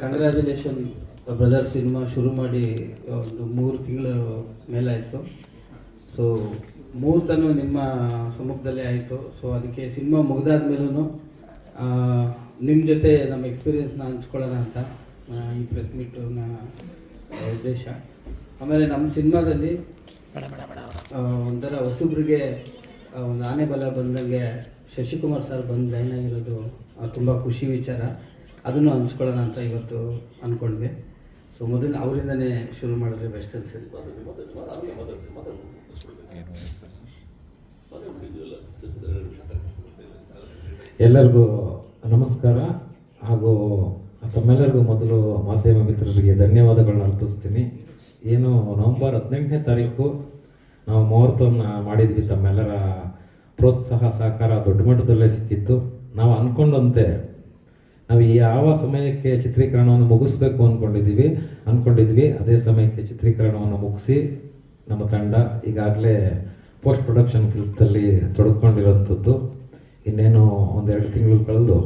Congratulation brother. Cinema ಶುರು ಮಾಡಿ ಒಂದು 3 ತಿಂಗಳು ಮೇಲಾಯಿತು. ಸೊ ಮುಹೂರ್ತನೂ ನಿಮ್ಮ ಸಮ್ಮುಖದಲ್ಲೇ ಆಯಿತು. ಸೊ ಅದಕ್ಕೆ ಸಿನಿಮಾ ಮುಗಿದಾದ್ಮೇಲೂ ನಿಮ್ಮ ಜೊತೆ ನಮ್ಮ ಎಕ್ಸ್ಪೀರಿಯೆನ್ಸ್ನ ಹಂಚ್ಕೊಳ್ಳೋಣ ಅಂತ ಈ ಪ್ರೆಸ್ ಮೀಟನ್ನ ಉದ್ದೇಶ. ಆಮೇಲೆ ನಮ್ಮ ಸಿನಿಮಾದಲ್ಲಿ ಒಂಥರ ಹೊಸಬ್ರಿಗೆ ಒಂದು ಆನೆ ಬಲ ಬಂದಂಗೆ ಶಶಿಕುಮಾರ್ ಸರ್ ಬಂದು ಜಾಯ್ನ್ ಆಗಿರೋದು ತುಂಬ ಖುಷಿ ವಿಚಾರ. ಅದನ್ನು ಹಂಚ್ಕೊಳ್ಳೋಣ ಅಂತ ಇವತ್ತು ಅಂದ್ಕೊಂಡ್ವಿ. ಸೊ ಮೊದಲು ಅವರಿಂದನೇ ಶುರು ಮಾಡಿದ್ರೆ ಬೆಸ್ಟ್ ಅನ್ಸುತ್ತೆ. ಎಲ್ಲರಿಗೂ ನಮಸ್ಕಾರ. ಹಾಗೂ ತಮ್ಮೆಲ್ಲರಿಗೂ ಮೊದಲು ಮಾಧ್ಯಮ ಮಿತ್ರರಿಗೆ ಧನ್ಯವಾದಗಳನ್ನ ಅರ್ಪಿಸ್ತೀನಿ. ಏನು ನವೆಂಬರ್ 18ನೇ ತಾರೀಕು ನಾವು ಮುಹೂರ್ತವನ್ನು ಮಾಡಿದ್ವಿ. ತಮ್ಮೆಲ್ಲರ ಪ್ರೋತ್ಸಾಹ ಸಹಕಾರ ದೊಡ್ಡ ಮಟ್ಟದಲ್ಲೇ ಸಿಕ್ಕಿತ್ತು. ನಾವು ಅಂದ್ಕೊಂಡಂತೆ ನಾವು ಯಾವ ಸಮಯಕ್ಕೆ ಚಿತ್ರೀಕರಣವನ್ನು ಮುಗಿಸ್ಬೇಕು ಅಂದ್ಕೊಂಡಿದ್ವಿ ಅದೇ ಸಮಯಕ್ಕೆ ಚಿತ್ರೀಕರಣವನ್ನು ಮುಗಿಸಿ ನಮ್ಮ ತಂಡ ಈಗಾಗಲೇ ಪೋಸ್ಟ್ ಪ್ರೊಡಕ್ಷನ್ ಕೆಲಸದಲ್ಲಿ ತೊಡಕೊಂಡಿರೋಂಥದ್ದು. ಇನ್ನೇನು 1-2 ತಿಂಗಳು ಕಳೆದು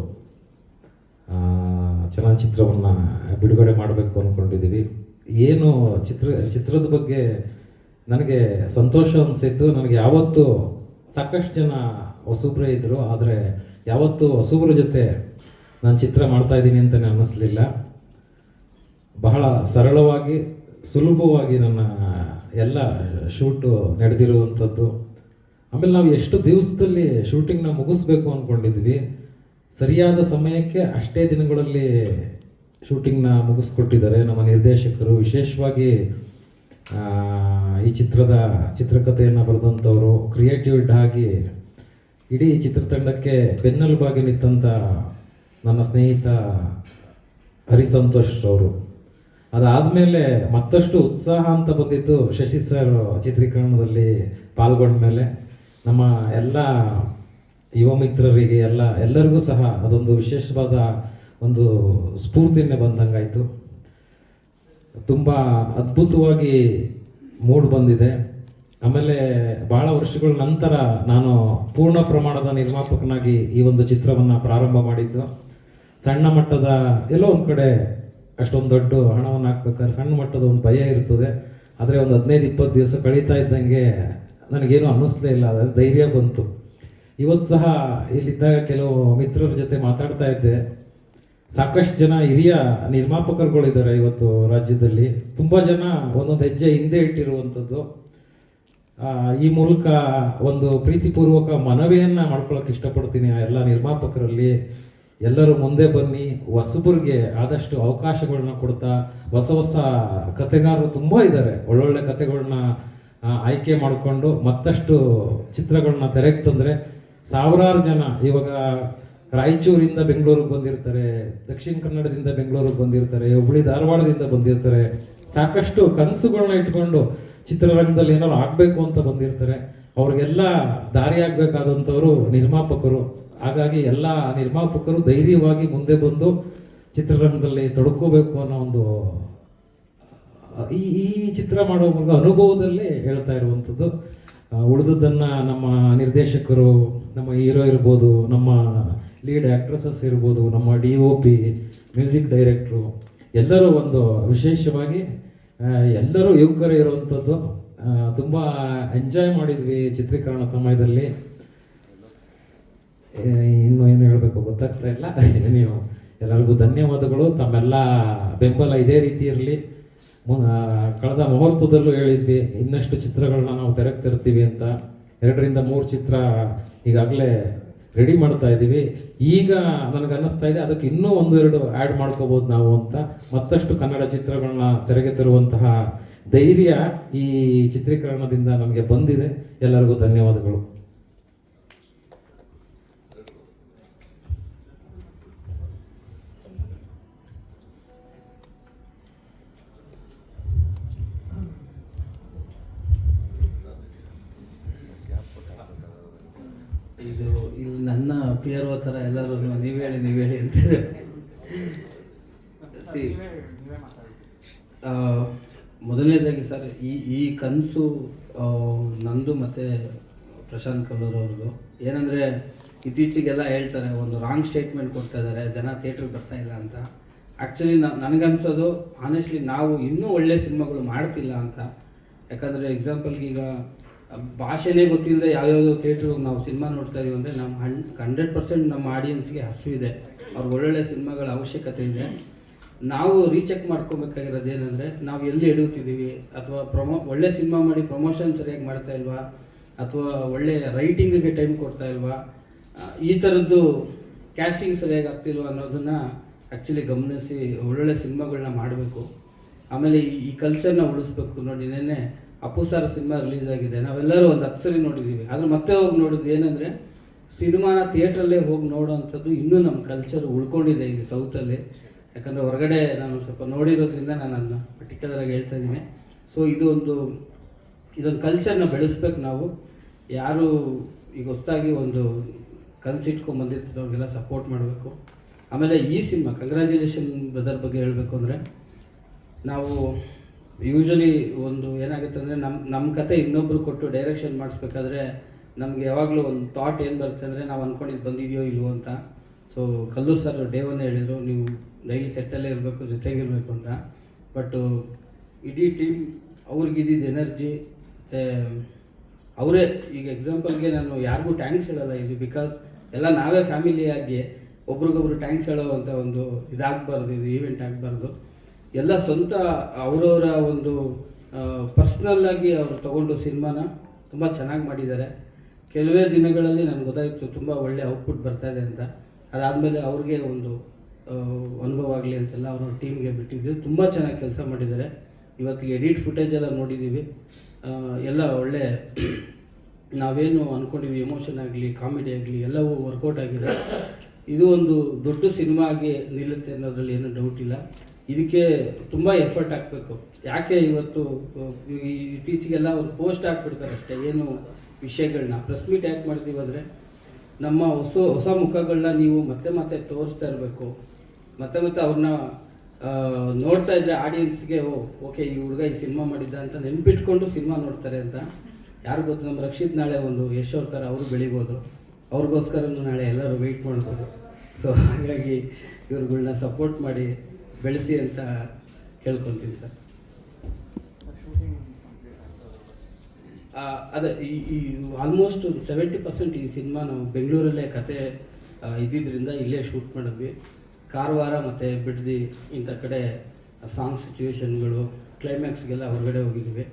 ಚಲನಚಿತ್ರವನ್ನು ಬಿಡುಗಡೆ ಮಾಡಬೇಕು ಅಂದ್ಕೊಂಡಿದ್ದೀವಿ. ಏನು ಚಿತ್ರದ ಬಗ್ಗೆ ನನಗೆ ಸಂತೋಷ ಅನಿಸಿದ್ದು, ನನಗೆ ಯಾವತ್ತೂ ಸಾಕಷ್ಟು ಜನ ಹೊಸಬ್ರೇ ಇದ್ದರು, ಆದರೆ ಯಾವತ್ತೂ ಹೊಸಬ್ರ ಜೊತೆ ನಾನು ಚಿತ್ರ ಮಾಡ್ತಾಯಿದ್ದೀನಿ ಅಂತಲೇ ಅನ್ನಿಸ್ಲಿಲ್ಲ. ಬಹಳ ಸರಳವಾಗಿ ಸುಲಭವಾಗಿ ನನ್ನ ಎಲ್ಲ ಶೂಟು ನಡೆದಿರುವಂಥದ್ದು. ಆಮೇಲೆ ನಾವು ಎಷ್ಟು ದಿವಸದಲ್ಲಿ ಶೂಟಿಂಗ್ನ ಮುಗಿಸ್ಬೇಕು ಅಂದ್ಕೊಂಡಿದ್ವಿ, ಸರಿಯಾದ ಸಮಯಕ್ಕೆ ಅಷ್ಟೇ ದಿನಗಳಲ್ಲಿ ಶೂಟಿಂಗ್ನ ಮುಗಿಸ್ಕೊಟ್ಟಿದ್ದಾರೆ ನಮ್ಮ ನಿರ್ದೇಶಕರು. ವಿಶೇಷವಾಗಿ ಈ ಚಿತ್ರಕಥೆಯನ್ನು ಬರೆದಂಥವರು, ಕ್ರಿಯೇಟಿವ್ ಆಗಿ ಇಡೀ ಚಿತ್ರತಂಡಕ್ಕೆ ಬೆನ್ನೆಲುಬಾಗಿ ನಿಂತಂಥ ನನ್ನ ಸ್ನೇಹಿತ ಹರಿಸಂತೋಷ್ ಅವರು. ಅದಾದಮೇಲೆ ಮತ್ತಷ್ಟು ಉತ್ಸಾಹ ಅಂತ ಬಂದಿದ್ದು ಶಶಿ ಸರ್ ಚಿತ್ರೀಕರಣದಲ್ಲಿ ಪಾಲ್ಗೊಂಡ ಮೇಲೆ ನಮ್ಮ ಎಲ್ಲ ಯುವ ಮಿತ್ರರಿಗೆ ಎಲ್ಲರಿಗೂ ಸಹ ಅದೊಂದು ವಿಶೇಷವಾದ ಒಂದು ಸ್ಫೂರ್ತಿಯನ್ನೇ ಬಂದಂಗಾಯಿತು. ತುಂಬ ಅದ್ಭುತವಾಗಿ ಮೂಡ್ ಬಂದಿದೆ. ಆಮೇಲೆ ಭಾಳ ವರ್ಷಗಳ ನಂತರ ನಾನು ಪೂರ್ಣ ಪ್ರಮಾಣದ ನಿರ್ಮಾಪಕನಾಗಿ ಈ ಒಂದು ಚಿತ್ರವನ್ನು ಪ್ರಾರಂಭ ಮಾಡಿದ್ದು. ಸಣ್ಣ ಮಟ್ಟದ ಎಲ್ಲೋ ಒಂದು ಕಡೆ ಅಷ್ಟೊಂದು ದೊಡ್ಡ ಹಣವನ್ನು ಹಾಕ್ಬೇಕಾದ್ರೆ ಸಣ್ಣ ಮಟ್ಟದ ಒಂದು ಭಯ ಇರ್ತದೆ. ಆದರೆ ಒಂದು 15-20 ದಿವಸ ಕಳೀತಾ ಇದ್ದಂಗೆ ನನಗೇನು ಅನ್ನಿಸ್ಲೇ ಇಲ್ಲ, ಅದರ ಧೈರ್ಯ ಬಂತು. ಇವತ್ತು ಸಹ ಇಲ್ಲಿದ್ದಾಗ ಕೆಲವು ಮಿತ್ರರ ಜೊತೆ ಮಾತಾಡ್ತಾ ಇದ್ದೆ. ಸಾಕಷ್ಟು ಜನ ಹಿರಿಯ ನಿರ್ಮಾಪಕರುಗಳಿದ್ದಾರೆ ಇವತ್ತು ರಾಜ್ಯದಲ್ಲಿ. ತುಂಬ ಜನ ಒಂದೊಂದು ಹೆಜ್ಜೆ ಹಿಂದೆ ಇಟ್ಟಿರುವಂಥದ್ದು. ಈ ಮೂಲಕ ಒಂದು ಪ್ರೀತಿಪೂರ್ವಕ ಮನವಿಯನ್ನು ಮಾಡ್ಕೊಳ್ಳೋಕೆ ಇಷ್ಟಪಡ್ತೀನಿ ಆ ಎಲ್ಲ ನಿರ್ಮಾಪಕರಲ್ಲಿ. ಎಲ್ಲರೂ ಮುಂದೆ ಬನ್ನಿ, ಹೊಸಬರಿಗೆ ಆದಷ್ಟು ಅವಕಾಶಗಳನ್ನ ಕೊಡ್ತಾ, ಹೊಸ ಕತೆಗಾರರು ತುಂಬ ಇದ್ದಾರೆ. ಒಳ್ಳೊಳ್ಳೆ ಕತೆಗಳನ್ನ ಆಯ್ಕೆ ಮಾಡಿಕೊಂಡು ಮತ್ತಷ್ಟು ಚಿತ್ರಗಳನ್ನ ತೆರೆಗೆ ತಂದರೆ ಸಾವಿರಾರು ಜನ ಇವಾಗ ರಾಯಚೂರಿಂದ ಬೆಂಗಳೂರಿಗೆ ಬಂದಿರ್ತಾರೆ, ದಕ್ಷಿಣ ಕನ್ನಡದಿಂದ ಬೆಂಗಳೂರಿಗೆ ಬಂದಿರ್ತಾರೆ, ಹುಬ್ಬಳ್ಳಿ ಧಾರವಾಡದಿಂದ ಬಂದಿರ್ತಾರೆ. ಸಾಕಷ್ಟು ಕನಸುಗಳನ್ನ ಇಟ್ಕೊಂಡು ಚಿತ್ರರಂಗದಲ್ಲಿ ಏನಾದ್ರು ಆಗಬೇಕು ಅಂತ ಬಂದಿರ್ತಾರೆ. ಅವ್ರಿಗೆಲ್ಲ ದಾರಿ ಆಗಬೇಕಾದಂಥವ್ರು ನಿರ್ಮಾಪಕರು. ಹಾಗಾಗಿ ಎಲ್ಲ ನಿರ್ಮಾಪಕರು ಧೈರ್ಯವಾಗಿ ಮುಂದೆ ಬಂದು ಚಿತ್ರರಂಗದಲ್ಲಿ ತೊಡ್ಕೋಬೇಕು ಅನ್ನೋ ಒಂದು ಈ ಚಿತ್ರ ಮಾಡೋ ಮೂಲಕ ಅನುಭವದಲ್ಲೇ ಹೇಳ್ತಾ ಇರುವಂಥದ್ದು. ಉಳಿದದ್ದನ್ನು ನಮ್ಮ ನಿರ್ದೇಶಕರು, ನಮ್ಮ ಹೀರೋ ಇರ್ಬೋದು, ನಮ್ಮ ಲೀಡ್ ಆ್ಯಕ್ಟ್ರೆಸಸ್ ಇರ್ಬೋದು, ನಮ್ಮ DOP, ಮ್ಯೂಸಿಕ್ ಡೈರೆಕ್ಟ್ರು ಎಲ್ಲರೂ ಒಂದು ವಿಶೇಷವಾಗಿ ಎಲ್ಲರೂ ಯುವಕರೇ ಇರುವಂಥದ್ದು. ತುಂಬ ಎಂಜಾಯ್ ಮಾಡಿದ್ವಿ ಚಿತ್ರೀಕರಣ ಸಮಯದಲ್ಲಿ. ಇನ್ನೂ ಏನು ಹೇಳಬೇಕು ಗೊತ್ತಾಗ್ತಾ ಇಲ್ಲ. ನೀವು ಎಲ್ಲರಿಗೂ ಧನ್ಯವಾದಗಳು. ತಮ್ಮೆಲ್ಲ ಬೆಂಬಲ ಇದೇ ರೀತಿ ಇರಲಿ. ಕಳೆದ ಮುಹೂರ್ತದಲ್ಲೂ ಹೇಳಿದ್ವಿ ಇನ್ನಷ್ಟು ಚಿತ್ರಗಳನ್ನ ನಾವು ತೆರೆಗೆ ತರ್ತೀವಿ ಅಂತ. 2-3 ಚಿತ್ರ ಈಗಾಗಲೇ ರೆಡಿ ಮಾಡ್ತಾ ಇದ್ದೀವಿ. ಈಗ ನನಗೆ ಅನ್ನಿಸ್ತಾ ಇದೆ ಅದಕ್ಕೆ ಇನ್ನೂ 1-2 ಆ್ಯಡ್ ಮಾಡ್ಕೋಬೋದು ನಾವು ಅಂತ. ಮತ್ತಷ್ಟು ಕನ್ನಡ ಚಿತ್ರಗಳನ್ನ ತೆರೆಗೆ ತರುವಂತಹ ಧೈರ್ಯ ಈ ಚಿತ್ರೀಕರಣದಿಂದ ನಮಗೆ ಬಂದಿದೆ. ಎಲ್ಲರಿಗೂ ಧನ್ಯವಾದಗಳು. ಇದು ಇಲ್ಲಿ ನನ್ನ PRO ಥರ ಎಲ್ಲರೂ ನೀವು ಹೇಳಿ ಅಂತಿದೆ. ಮೊದಲನೇದಾಗಿ ಸರ್, ಈ ಕನಸು ನಂದು ಮತ್ತು ಪ್ರಶಾಂತ್ ಕಲ್ಲೂರ್ ಅವ್ರದ್ದು. ಏನಂದರೆ ಇತ್ತೀಚೆಗೆಲ್ಲ ಹೇಳ್ತಾರೆ, ಒಂದು ರಾಂಗ್ ಸ್ಟೇಟ್ಮೆಂಟ್ ಕೊಡ್ತಾ ಇದ್ದಾರೆ, ಜನ ಥಿಯೇಟ್ರಿಗೆ ಬರ್ತಾ ಇಲ್ಲ ಅಂತ. ಆ್ಯಕ್ಚುಲಿ ನನಗನ್ಸೋದು ಆನೆಸ್ಟ್ಲಿ ನಾವು ಇನ್ನೂ ಒಳ್ಳೆ ಸಿನಿಮಾಗಳು ಮಾಡ್ತಿಲ್ಲ ಅಂತ. ಯಾಕಂದರೆ ಎಕ್ಸಾಂಪಲ್ಗೆ ಈಗ ಭಾಷೆನೇ ಗೊತ್ತಿಲ್ಲದೆ ಯಾವ್ಯಾವುದೋ ಥಿಯೇಟ್ರಿಗೆ ನಾವು ಸಿನಿಮಾ ನೋಡ್ತಾ ಇದೀವಿ ಅಂದರೆ ನಮ್ಮ 100% ನಮ್ಮ ಆಡಿಯನ್ಸ್ಗೆ ಹಸಿವಿದೆ, ಅವ್ರಿಗೆ ಒಳ್ಳೊಳ್ಳೆ ಸಿನಿಮಾಗಳ ಅವಶ್ಯಕತೆ ಇದೆ. ನಾವು ರೀಚೆಕ್ ಮಾಡ್ಕೊಬೇಕಾಗಿರೋದು ಏನಂದರೆ ನಾವು ಎಲ್ಲಿ ಎಡುತ್ತಿದ್ದೀವಿ, ಅಥವಾ ಒಳ್ಳೆ ಸಿನಿಮಾ ಮಾಡಿ ಪ್ರಮೋಷನ್ ಸರಿಯಾಗಿ ಮಾಡ್ತಾ ಇಲ್ವಾ, ಅಥವಾ ಒಳ್ಳೆ ರೈಟಿಂಗಿಗೆ ಟೈಮ್ ಕೊಡ್ತಾ ಇಲ್ವಾ, ಈ ಥರದ್ದು ಕ್ಯಾಸ್ಟಿಂಗ್ ಸರಿಯಾಗಿ ಆಗ್ತಿಲ್ವಾ ಅನ್ನೋದನ್ನು ಆ್ಯಕ್ಚುಲಿ ಗಮನಿಸಿ ಒಳ್ಳೊಳ್ಳೆ ಸಿನಿಮಾಗಳನ್ನ ಮಾಡಬೇಕು. ಆಮೇಲೆ ಈ ಕಲ್ಚರ್ನ ಉಳಿಸ್ಬೇಕು. ನೋಡಿ, ನೆನ್ನೆ ಅಪ್ಪು ಸರ್ ಸಿನಿಮಾ ರಿಲೀಸ್ ಆಗಿದೆ, ನಾವೆಲ್ಲರೂ ಒಂದು 10 ಸರಿ ನೋಡಿದ್ದೀವಿ. ಆದರೂ ಮತ್ತೆ ಹೋಗಿ ನೋಡಿದ್ವಿ ಏನಂದರೆ ಸಿನಿಮಾನ ಥಿಯೇಟ್ರಲ್ಲೇ ಹೋಗಿ ನೋಡೋವಂಥದ್ದು ಇನ್ನೂ ನಮ್ಮ ಕಲ್ಚರ್ ಉಳ್ಕೊಂಡಿದೆ ಇಲ್ಲಿ ಸೌತಲ್ಲಿ. ಯಾಕಂದರೆ ಹೊರಗಡೆ ನಾನು ಸ್ವಲ್ಪ ನೋಡಿರೋದ್ರಿಂದ ನಾನು ಅದನ್ನ ಪರ್ಟಿಕ್ಯುಲರಾಗಿ ಹೇಳ್ತಾ ಇದ್ದೀನಿ. ಸೊ ಇದೊಂದು ಕಲ್ಚರ್ನ ಬೆಳೆಸ್ಬೇಕು ನಾವು. ಯಾರು ಈಗ ಹೊಸದಾಗಿ ಒಂದು ಕನ್ಸಿಟ್ಕೊಂಡು ಬಂದಿರ್ತಿದ್ದವ್ರಿಗೆಲ್ಲ ಸಪೋರ್ಟ್ ಮಾಡಬೇಕು. ಆಮೇಲೆ ಈ ಸಿನಿಮಾ ಕಂಗ್ರ್ಯಾಚುಲೇಷನ್ ಬ್ರದರ್ ಬಗ್ಗೆ ಹೇಳಬೇಕು ಅಂದರೆ, ನಾವು ಯೂಶ್ವಲಿ ಒಂದು ಏನಾಗುತ್ತೆ ಅಂದರೆ ನಮ್ಮ ಕತೆ ಇನ್ನೊಬ್ರು ಕೊಟ್ಟು ಡೈರೆಕ್ಷನ್ ಮಾಡಿಸ್ಬೇಕಾದ್ರೆ ನಮಗೆ ಯಾವಾಗಲೂ ಒಂದು ಥಾಟ್ ಏನು ಬರುತ್ತೆ ಅಂದರೆ ನಾವು ಅಂದ್ಕೊಂಡಿದ್ದು ಬಂದಿದೆಯೋ ಇಲ್ವೋ ಅಂತ. So Kalluru sir day one ಹೇಳಿದರು, ನೀವು ಡೈಲಿ ಸೆಟ್ಟಲ್ಲೇ ಇರಬೇಕು, ಜೊತೆಗಿರಬೇಕು ಅಂತ. ಬಟ್ ಇಡೀ ಟೀಮ್ ಅವ್ರಿಗಿದ್ದಿದ್ದು ಎನರ್ಜಿ ಮತ್ತು ಅವರೇ, ಈಗ ಎಕ್ಸಾಂಪಲ್ಗೆ ನಾನು ಯಾರಿಗೂ ಟ್ಯಾಂಕ್ಸ್ ಹೇಳಲ್ಲ ಇಲ್ಲಿ, ಬಿಕಾಸ್ ಎಲ್ಲ ನಾವೇ ಫ್ಯಾಮಿಲಿಯಾಗಿ ಒಬ್ರಿಗೊಬ್ರು ಟ್ಯಾಂಕ್ಸ್ ಹೇಳೋ ಅಂತ ಒಂದು ಇದಾಗಬಾರ್ದು, ಇದು ಈವೆಂಟ್ ಆಗಬಾರ್ದು. ಎಲ್ಲ ಸ್ವಂತ ಅವರವರ ಒಂದು ಪರ್ಸ್ನಲ್ಲಾಗಿ ಅವರು ತಗೊಂಡು ಸಿನಿಮಾನ ತುಂಬ ಚೆನ್ನಾಗಿ ಮಾಡಿದ್ದಾರೆ. ಕೆಲವೇ ದಿನಗಳಲ್ಲಿ ನನಗೆ ಗೊತ್ತಾಯಿತು ತುಂಬ ಒಳ್ಳೆ ಔಟ್ಪುಟ್ ಬರ್ತಾಯಿದೆ ಅಂತ. ಅದಾದಮೇಲೆ ಅವ್ರಿಗೆ ಒಂದು ಅನುಭವ ಆಗಲಿ ಅಂತೆಲ್ಲ ಅವರು ಟೀಮ್ಗೆ ಬಿಟ್ಟಿದ್ದು ತುಂಬ ಚೆನ್ನಾಗಿ ಕೆಲಸ ಮಾಡಿದ್ದಾರೆ. ಇವತ್ತಿಗೆ ಎಡಿಟ್ ಫುಟೇಜ್ ಎಲ್ಲ ನೋಡಿದ್ದೀವಿ, ಎಲ್ಲ ಒಳ್ಳೆ ನಾವೇನು ಅಂದ್ಕೊಂಡಿದ್ವಿ ಎಮೋಷನ್ ಆಗಲಿ ಕಾಮಿಡಿ ಆಗಲಿ ಎಲ್ಲವೂ ವರ್ಕೌಟ್ ಆಗಿದೆ. ಇದು ಒಂದು ದೊಡ್ಡ ಸಿನಿಮಾ ಆಗಿ ನಿಲ್ಲುತ್ತೆ ಅನ್ನೋದ್ರಲ್ಲಿ ಏನೂ ಡೌಟ್ ಇಲ್ಲ. ಇದಕ್ಕೆ ತುಂಬ ಎಫರ್ಟ್ ಹಾಕಬೇಕು. ಯಾಕೆ ಇವತ್ತು ಇತ್ತೀಚೆಗೆಲ್ಲ ಒಂದು ಪೋಸ್ಟ್ ಹಾಕ್ಬಿಡ್ತಾರೆ ಅಷ್ಟೇ, ಏನು ವಿಷಯಗಳನ್ನ ಪ್ರೆಸ್ ಮೀಟ್ ಯಾಕೆ ಮಾಡ್ತೀವಿ ಅಂದರೆ ನಮ್ಮ ಹೊಸ ಮುಖಗಳನ್ನ ನೀವು ಮತ್ತೆ ತೋರಿಸ್ತಾ ಇರಬೇಕು. ಮತ್ತೆ ಅವ್ರನ್ನ ನೋಡ್ತಾ ಇದ್ರೆ ಆಡಿಯನ್ಸ್ಗೆ ಓಕೆ ಈ ಹುಡುಗ ಈ ಸಿನಿಮಾ ಮಾಡಿದ್ದ ಅಂತ ನೆನ್ಪಿಟ್ಕೊಂಡು ಸಿನಿಮಾ ನೋಡ್ತಾರೆ ಅಂತ. ಯಾರು ಗೊತ್ತು, ನಮ್ಮ ರಕ್ಷಿತ್ ನಾಳೆ ಒಂದು ಯಶ್ ಅವ್ರ ಥರ ಅವರು ಬೆಳಿಬೋದು, ಅವ್ರಿಗೋಸ್ಕರನೂ ನಾಳೆ ಎಲ್ಲರೂ ವೆಯ್ಟ್ ಮಾಡ್ಬೋದು. ಸೊ ಹಾಗಾಗಿ ಇವ್ರುಗಳ್ನ ಸಪೋರ್ಟ್ ಮಾಡಿ ಬೆಳೆಸಿ ಅಂತ ಕೇಳ್ಕೊತೀನಿ ಸರ್. ಅದೇ ಈ ಆಲ್ಮೋಸ್ಟ್ 70% ಈ ಸಿನಿಮಾ ನಾವು ಬೆಂಗಳೂರಲ್ಲೇ ಕತೆ ಇದ್ದಿದ್ದರಿಂದ ಇಲ್ಲೇ ಶೂಟ್ ಮಾಡಿದ್ವಿ. ಕಾರವಾರ ಮತ್ತು ಬಿಡದಿ ಇಂಥ ಕಡೆ ಸಾಂಗ್ ಸಿಚುವೇಶನ್ಗಳು ಕ್ಲೈಮ್ಯಾಕ್ಸ್ಗೆಲ್ಲ ಹೊರಗಡೆ ಹೋಗಿದ್ವಿ.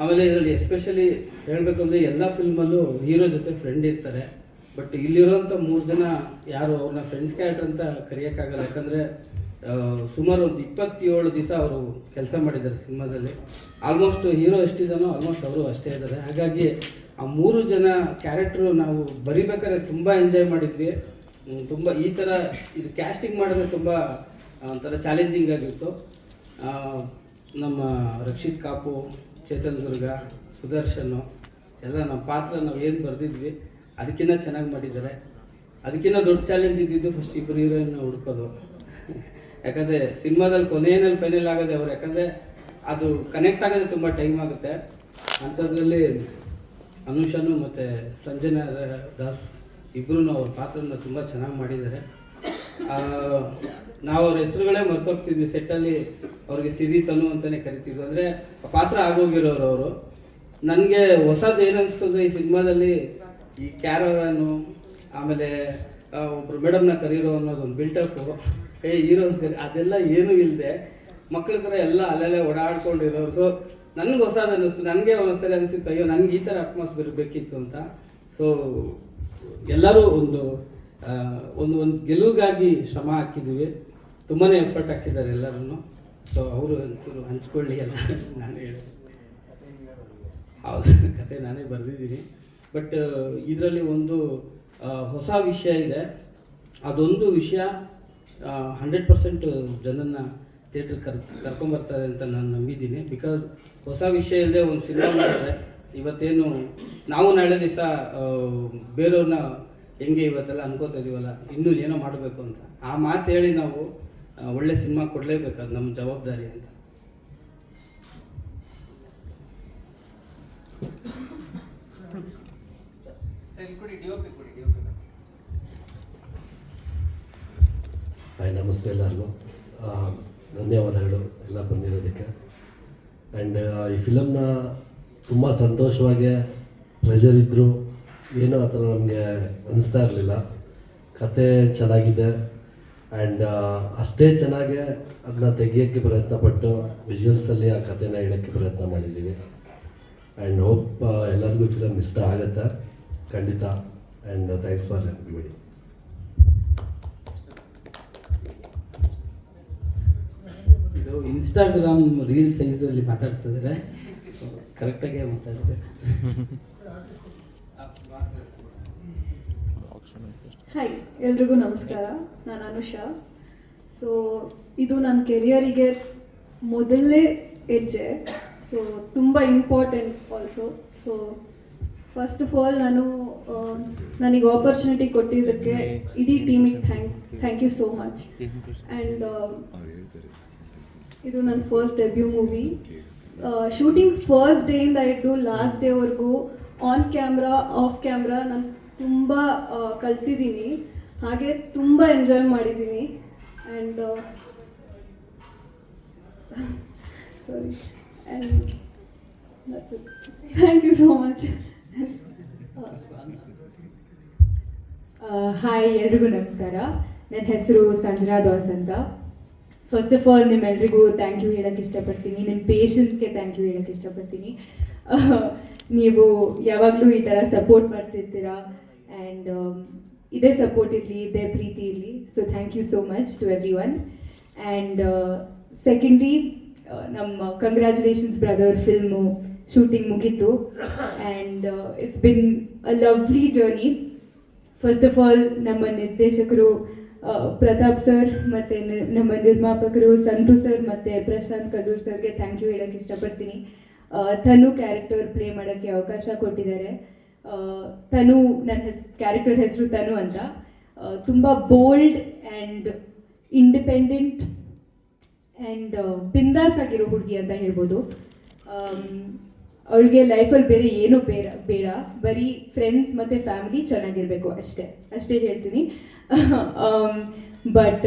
ಆಮೇಲೆ ಇದರಲ್ಲಿ ಎಸ್ಪೆಷಲಿ ಹೇಳಬೇಕು ಅಂದರೆ ಎಲ್ಲ ಫಿಲ್ಮಲ್ಲೂ ಹೀರೋ ಜೊತೆ ಫ್ರೆಂಡ್ ಇರ್ತಾರೆ. ಬಟ್ ಇಲ್ಲಿರೋಂಥ 3 ಜನ ಯಾರು ಅವ್ರನ್ನ ಫ್ರೆಂಡ್ಸ್ ಕ್ಯಾರೆಕ್ಟರ್ ಅಂತ ಕರೆಯೋಕ್ಕಾಗಲ್ಲ. ಯಾಕಂದರೆ ಸುಮಾರು ಒಂದು 27 ದಿವಸ ಅವರು ಕೆಲಸ ಮಾಡಿದ್ದಾರೆ ಸಿನಿಮಾದಲ್ಲಿ. ಆಲ್ಮೋಸ್ಟ್ ಹೀರೋ ಎಷ್ಟಿದ್ದಾನೋ ಆಲ್ಮೋಸ್ಟ್ ಅವರು ಅಷ್ಟೇ ಇದ್ದಾರೆ. ಹಾಗಾಗಿ ಆ 3 ಜನ ಕ್ಯಾರೆಕ್ಟ್ರು ನಾವು ಬರಿಬೇಕಾದ್ರೆ ತುಂಬ ಎಂಜಾಯ್ ಮಾಡಿದ್ವಿ. ತುಂಬ ಈ ಥರ ಇದು ಕ್ಯಾಸ್ಟಿಂಗ್ ಮಾಡಿದ್ರೆ ತುಂಬ ಒಂಥರ ಚಾಲೆಂಜಿಂಗ್ ಆಗಿತ್ತು. ನಮ್ಮ ರಕ್ಷಿತ್ ಕಾಪು, ಚೇತನ್ ದುರ್ಗ, ಸುದರ್ಶನ್ ಎಲ್ಲ ನಮ್ಮ ಪಾತ್ರ ನಾವು ಏನು ಬರೆದಿದ್ವಿ ಅದಕ್ಕಿಂತ ಚೆನ್ನಾಗಿ ಮಾಡಿದ್ದಾರೆ. ಅದಕ್ಕಿಂತ ದೊಡ್ಡ ಚಾಲೆಂಜ್ ಇದ್ದಿದ್ದು ಫಸ್ಟ್ ಇಬ್ಬರು ಹೀರೋಯಿನ್ನ ಹುಡ್ಕೋದು. ಯಾಕಂದರೆ ಸಿನಿಮಾದಲ್ಲಿ ಕೊನೆಯಲ್ಲಿ ಫೈನಲ್ ಆಗೋದೆ ಅವರು, ಯಾಕಂದರೆ ಅದು ಕನೆಕ್ಟ್ ಆಗೋದೇ ತುಂಬ ಟೈಮ್ ಆಗುತ್ತೆ. ಅಂಥದ್ರಲ್ಲಿ ಅನುಷಾನು ಮತ್ತು ಸಂಜನಾ ದಾಸ್ ಇಬ್ಬರೂ ಅವ್ರ ಪಾತ್ರನ ತುಂಬ ಚೆನ್ನಾಗಿ ಮಾಡಿದ್ದಾರೆ. ನಾವು ಅವ್ರ ಹೆಸರುಗಳೇ ಮರ್ತೋಗ್ತಿದ್ವಿ. ಸೆಟ್ಟಲ್ಲಿ ಅವ್ರಿಗೆ ಸಿರಿ ತನು ಅಂತಲೇ ಕರಿತಿದ್ವಿ, ಅಂದರೆ ಪಾತ್ರ ಆಗೋಗಿರೋರು ಅವರು. ನನಗೆ ಹೊಸದು ಏನು ಅನಿಸ್ತಂದ್ರೆ ಈ ಸಿನಿಮಾದಲ್ಲಿ ಈ ಕ್ಯಾರವ್ಯಾನು, ಆಮೇಲೆ ಒಬ್ಬರು ಮೇಡಮ್ನ ಕರೀರೋ ಅನ್ನೋದೊಂದು ಬಿಲ್ಟಪ್ಪು, ಹೀರೋ ಅದೆಲ್ಲ ಏನೂ ಇಲ್ಲದೆ ಮಕ್ಕಳ ಥರ ಎಲ್ಲ ಅಲ್ಲೆಲ್ಲ ಓಡಾಡ್ಕೊಂಡಿರೋರು. ಸೊ ನನಗೆ ಹೊಸದು ಅನ್ನಿಸ್ತು. ನನಗೆ ಒಂದ್ಸರಿ ಅನಿಸಿತ್ತು, ಅಯ್ಯೋ ನನಗೆ ಈ ಥರ ಅಟ್ಮಾಸ್ಫಿಯರ್ ಬೇಕಿತ್ತು ಅಂತ. ಸೊ ಎಲ್ಲರೂ ಒಂದು ಗೆಲುವಿಗಾಗಿ ಶ್ರಮ ಹಾಕಿದ್ದೀವಿ, ತುಂಬಾ ಎಫರ್ಟ್ ಹಾಕಿದ್ದಾರೆ ಎಲ್ಲರೂ. ಸೊ ಅವರು ಒಂಚೂರು ಹಂಚ್ಕೊಳ್ಳಿ ಎಲ್ಲ ನಾನೇ ಹೇಳಿ. ಹೌದು, ಕತೆ ನಾನೇ ಬರೆದಿದ್ದೀನಿ. ಬಟ್ ಇದರಲ್ಲಿ ಒಂದು ಹೊಸ ವಿಷಯ ಇದೆ. ಅದೊಂದು ವಿಷಯ 100% ಜನನ್ನ ಥಿಯೇಟ್ರಿಗೆ ಕರ್ಕೊಂಬರ್ತಾರೆ ಅಂತ ನಾನು ನಂಬಿದ್ದೀನಿ. ಬಿಕಾಸ್ ಹೊಸ ವಿಷಯ ಇಲ್ಲದೆ ಒಂದು ಸಿನಿಮಾ ಮಾಡಿದ್ರೆ ಇವತ್ತೇನು ನಾವು ನಾಳೆ ದಿವಸ ಬೇರೆಯವ್ರನ್ನ ಹೆಂಗೆ ಇವತ್ತೆಲ್ಲ ಅನ್ಕೋತಾ ಇದೀವಲ್ಲ, ಇನ್ನೂ ಏನೋ ಮಾಡಬೇಕು ಅಂತ ಆ ಮಾತು ಹೇಳಿ ನಾವು ಒಳ್ಳೆ ಸಿನಿಮಾ ಕೊಡಲೇಬೇಕು, ಅದು ನಮ್ಮ ಜವಾಬ್ದಾರಿ ಅಂತ. ಹಾಯ್, ನಮಸ್ತೆ ಎಲ್ಲರಿಗೂ. ಧನ್ಯವಾದಗಳು ಎಲ್ಲ ಬಂದಿರೋದಕ್ಕೆ. ಆ್ಯಂಡ್ ಈ ಫಿಲಮ್ನ ತುಂಬ ಸಂತೋಷವಾಗಿ ಪ್ರೆಷರ್ ಇದ್ದರೂ ಏನೂ ಆ ಥರ ನಮಗೆ ಅನಿಸ್ತಾ ಇರಲಿಲ್ಲ. ಕತೆ ಚೆನ್ನಾಗಿದೆ ಆ್ಯಂಡ್ ಅಷ್ಟೇ ಚೆನ್ನಾಗೆ ಅದನ್ನ ತೆಗಿಯೋಕ್ಕೆ ಪ್ರಯತ್ನಪಟ್ಟು ವಿಜುವಲ್ಸಲ್ಲಿ ಆ ಕಥೆನ ಹೇಳೋಕ್ಕೆ ಪ್ರಯತ್ನ ಮಾಡಿದ್ದೀವಿ. ಆ್ಯಂಡ್ ಹೋಪ್ ಎಲ್ಲರಿಗೂ ಫಿಲಮ್ ಇಷ್ಟ ಆಗುತ್ತೆ ಖಂಡಿತ. And thanks for everybody. ಇದು ಇನ್ಸ್ಟಾಗ್ರಾಮ್ ರೀಲ್ ಸೈಜಲ್ಲಿ ಮಾತಾಡ್ತಿದ್ದಾರೆ, ಕರೆಕ್ಟಾಗೆ ಮಾತಾಡಿದ್ರೆ. ಹಾಯ್, ಎಲ್ರಿಗೂ ನಮಸ್ಕಾರ. ನಾನು ಅನುಷಾ. ಸೊ ಇದು ನನ್ನ ಕೆರಿಯರಿಗೆ ಮೊದಲನೇ ಹೆಜ್ಜೆ, ಸೊ ತುಂಬ important also. So first of all ನನಗೆ ಆಪರ್ಚುನಿಟಿ ಕೊಟ್ಟಿದ್ದಕ್ಕೆ ಇಡೀ ಟೀಮಿಗೆ thank you so much. And ಇದು ನನ್ನ first debut movie. Shooting first ಡೇಯಿಂದ ಹಿಡಿದು ಲಾಸ್ಟ್ ಡೇವರೆಗೂ ಆನ್ ಕ್ಯಾಮ್ರಾ ಆಫ್ ಕ್ಯಾಮ್ರಾ ನಾನು ತುಂಬ ಕಲ್ತಿದ್ದೀನಿ, ಹಾಗೆ ತುಂಬ ಎಂಜಾಯ್ ಮಾಡಿದ್ದೀನಿ. And sorry, and that's it. Thank you so much. Hi, ಎಲ್ರಿಗೂ ನಮಸ್ಕಾರ. ನನ್ನ ಹೆಸರು ಸಂಜನಾ ದಾಸ್ ಅಂತ. ಫಸ್ಟ್ ಆಫ್ ಆಲ್ ನಿಮ್ಮೆಲ್ರಿಗೂ ಥ್ಯಾಂಕ್ ಯು ಹೇಳೋಕ್ಕೆ ಇಷ್ಟಪಡ್ತೀನಿ. ನಿಮ್ಮ ಪೇಷನ್ಸ್ಗೆ ಥ್ಯಾಂಕ್ ಯು ಹೇಳೋಕ್ಕೆ ಇಷ್ಟಪಡ್ತೀನಿ. ನೀವು ಯಾವಾಗಲೂ ಈ ಥರ ಸಪೋರ್ಟ್ ಮಾಡ್ತಿರ್ತೀರಾ, ಆ್ಯಂಡ್ ಇದೇ ಸಪೋರ್ಟ್ ಇರಲಿ, ಇದೇ ಪ್ರೀತಿ ಇರಲಿ. So thank you so much to everyone. And secondly, ನಮ್ಮ ಕಂಗ್ರ್ಯಾಚುಲೇಷನ್ಸ್ ಬ್ರದರ್ ಫಿಲ್ಮು ಶೂಟಿಂಗ್ ಮುಗೀತು, and it's been a lovely journey. First of all ನಮ್ಮ ನಿರ್ದೇಶಕರು ಪ್ರತಾಪ್ ಸರ್ ಮತ್ತು ನಮ್ಮ ನಿರ್ಮಾಪಕರು ಸಂತು ಸರ್ ಮತ್ತು ಪ್ರಶಾಂತ್ ಕಲ್ಲೂರ್ ಸರ್ಗೆ ಥ್ಯಾಂಕ್ ಯು ಹೇಳೋಕ್ಕೆ ಇಷ್ಟಪಡ್ತೀನಿ. ತನು ಕ್ಯಾರೆಕ್ಟರ್ ಪ್ಲೇ ಮಾಡೋಕ್ಕೆ ಅವಕಾಶ ಕೊಟ್ಟಿದ್ದಾರೆ. ತನು, ನನ್ನ ಕ್ಯಾರೆಕ್ಟರ್ ಹೆಸರು ತನು ಅಂತ. ತುಂಬ ಬೋಲ್ಡ್ ಆ್ಯಂಡ್ ಇಂಡಿಪೆಂಡೆಂಟ್ ಆ್ಯಂಡ್ ಬಿಂದಾಸ್ ಆಗಿರೋ ಹುಡುಗಿ ಅಂತ ಹೇಳ್ಬೋದು. ಅವಳಿಗೆ ಲೈಫಲ್ಲಿ ಬೇರೆ ಏನೂ ಬೇಡ, ಬರೀ ಫ್ರೆಂಡ್ಸ್ ಮತ್ತು ಫ್ಯಾಮಿಲಿ ಚೆನ್ನಾಗಿರಬೇಕು, ಅಷ್ಟೇ ಹೇಳ್ತೀನಿ. ಬಟ್